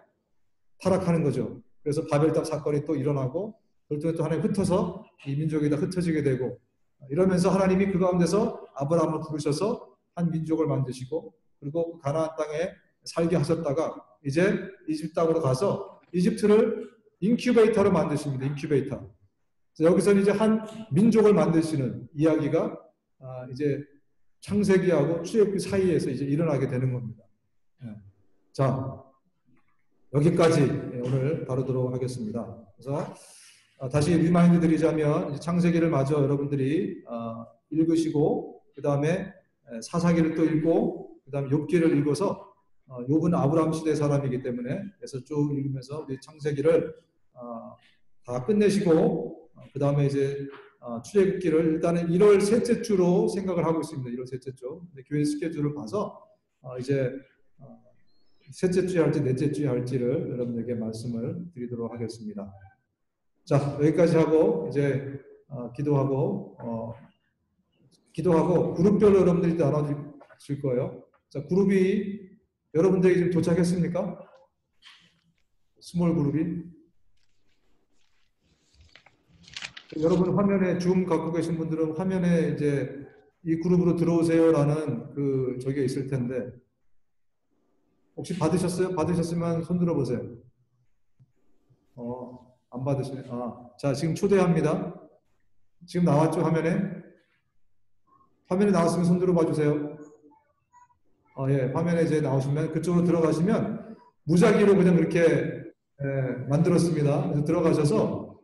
타락하는 거죠. 그래서 바벨탑 사건이 또 일어나고 그걸 또 하나님 흩어서 이 민족이 다 흩어지게 되고 이러면서 하나님이 그 가운데서 아브라함을 부르셔서 한 민족을 만드시고 그리고 가나안 땅에 살게 하셨다가 이제 이집트 땅으로 가서 이집트를 인큐베이터로 만드십니다. 인큐베이터. 여기서는 이제 한 민족을 만드시는 이야기가 이제 창세기하고 출애굽기 사이에서 이제 일어나게 되는 겁니다. 자, 여기까지 오늘 다루도록 하겠습니다. 그래서 다시 리마인드 드리자면 창세기를 마저 여러분들이 읽으시고 그 다음에 사사기를 또 읽고 그 다음에 욥기를 읽어서 욥은 아브라함 시대 사람이기 때문에 그래서 쭉 읽으면서 우리 창세기를 다 끝내시고 그 다음에 이제 출애굽기를 일단은 1월 셋째 주로 생각을 하고 있습니다. 1월 셋째 주. 근데 교회 스케줄을 봐서 이제 셋째 주에 할지 넷째 주에 할지를 여러분에게 말씀을 드리도록 하겠습니다. 자, 여기까지 하고 이제 기도하고 그룹별로 여러분들이 나눠줄 거예요. 자, 그룹이 여러분들에게 지금 도착했습니까? 스몰 그룹이 여러분 화면에 줌 갖고 계신 분들은 화면에 이제 이 그룹으로 들어오세요라는 그 저게 있을 텐데 혹시 받으셨어요? 받으셨으면 손 들어보세요. 안 받으시네. 자, 지금 초대합니다. 지금 나왔죠, 화면에? 화면에 나왔으면 손 들어봐 주세요. 예, 화면에 이제 나오시면 그쪽으로 들어가시면 무작위로 그냥 그렇게 만들었습니다. 그래서 들어가셔서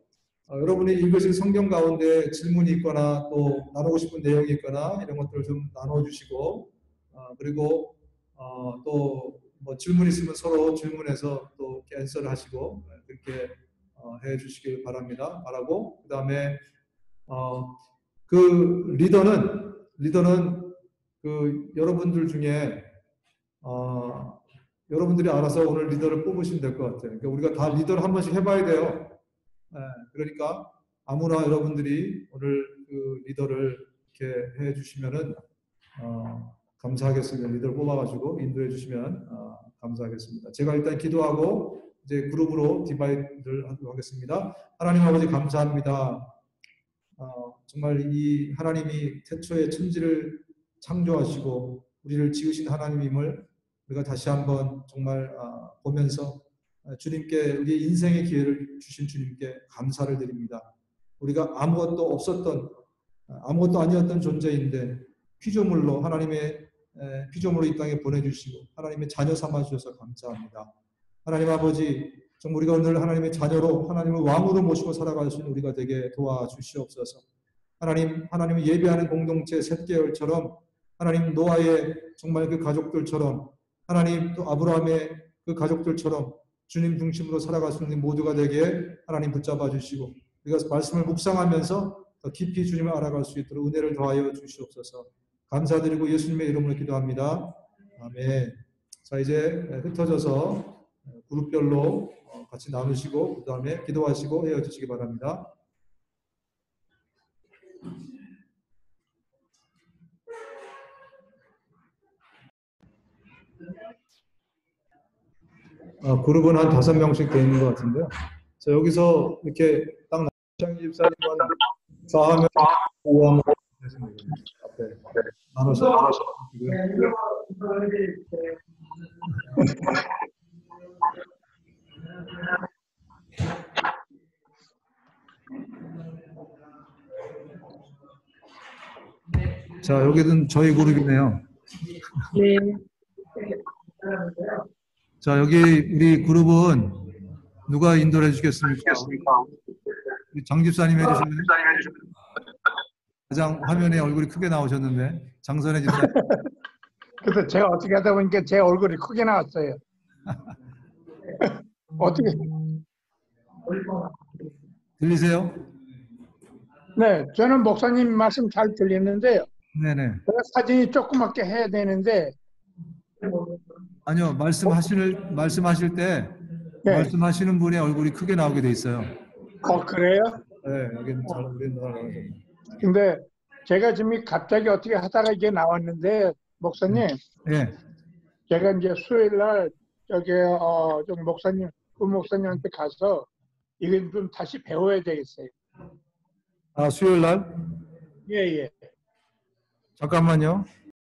여러분이 읽으신 성경 가운데 질문이 있거나 또 나누고 싶은 내용이 있거나 이런 것들을 좀 나눠주시고 그리고 또 뭐 질문 있으면 서로 질문해서 또 앤서를 하시고 그렇게 해 주시길 바라고 그 다음에 그 리더는 그 여러분들 중에 여러분들이 알아서 오늘 리더를 뽑으시면 될 것 같아요. 그러니까 우리가 다 리더를 한 번씩 해봐야 돼요. 그러니까 아무나 여러분들이 오늘 그 리더를 이렇게 해 주시면은 감사하겠습니다. 리더를 뽑아가지고 인도해 주시면 감사하겠습니다. 제가 일단 기도하고 이제 그룹으로 디바이드를 하도록 하겠습니다. 하나님 아버지 감사합니다. 정말 이 하나님이 태초에 천지를 창조하시고 우리를 지으신 하나님임을 우리가 다시 한번 정말 보면서 주님께 우리 인생의 기회를 주신 주님께 감사를 드립니다. 우리가 아무것도 없었던, 아무것도 아니었던 존재인데 피조물로 하나님의 피조물로 이 땅에 보내주시고 하나님의 자녀 삼아주셔서 감사합니다. 하나님 아버지, 정말 우리가 오늘 하나님의 자녀로 하나님을 왕으로 모시고 살아갈 수 있는 우리가 되게 도와주시옵소서. 하나님을 예배하는 공동체 셋계열처럼 하나님 노아의 정말 그 가족들처럼 하나님 또 아브라함의 그 가족들처럼 주님 중심으로 살아갈 수 있는 모두가 되게 하나님 붙잡아 주시고 우리가 말씀을 묵상하면서 더 깊이 주님을 알아갈 수 있도록 은혜를 더하여 주시옵소서. 감사드리고 예수님의 이름으로 기도합니다. 아멘. 자, 이제 흩어져서 그룹별로 같이 나누시고 그 다음에 기도하시고 헤어지시기 바랍니다. 그룹은 한 5명씩 되어 있는 것 같은데요. 자, 여기서 이렇게 딱 장희 집사님은 4화면, 5화면 앞에 나눠서 자, 여기는 저희 그룹이네요. 네. 자, 여기 우리 그룹은 누가 인도를 해주겠습니까? 우리 장 집사님 해주시면 가장 화면에 얼굴이 크게 나오셨는데 장선혜 집사님. 그래서 제가 어떻게 하다 보니까 제 얼굴이 크게 나왔어요. 어떻게? 들리세요? 네, 저는 목사님 말씀 잘 들리는데요. 네네. 제가 사진이 조그맣게 해야 되는데. 아니요, 말씀하실 때 네. 말씀하시는 분의 얼굴이 크게 나오게 돼 있어요. 그래요? 네, 여기는 잘 우리나라. 근데 제가 지금 갑자기 어떻게 하다가 이게 나왔는데 목사님, 네. 제가 이제 수요일 날 저기 좀 목사님한테 가서 이걸 좀 다시 배워야 되겠어요. 아, 수요일 날? 예. 잠깐만요.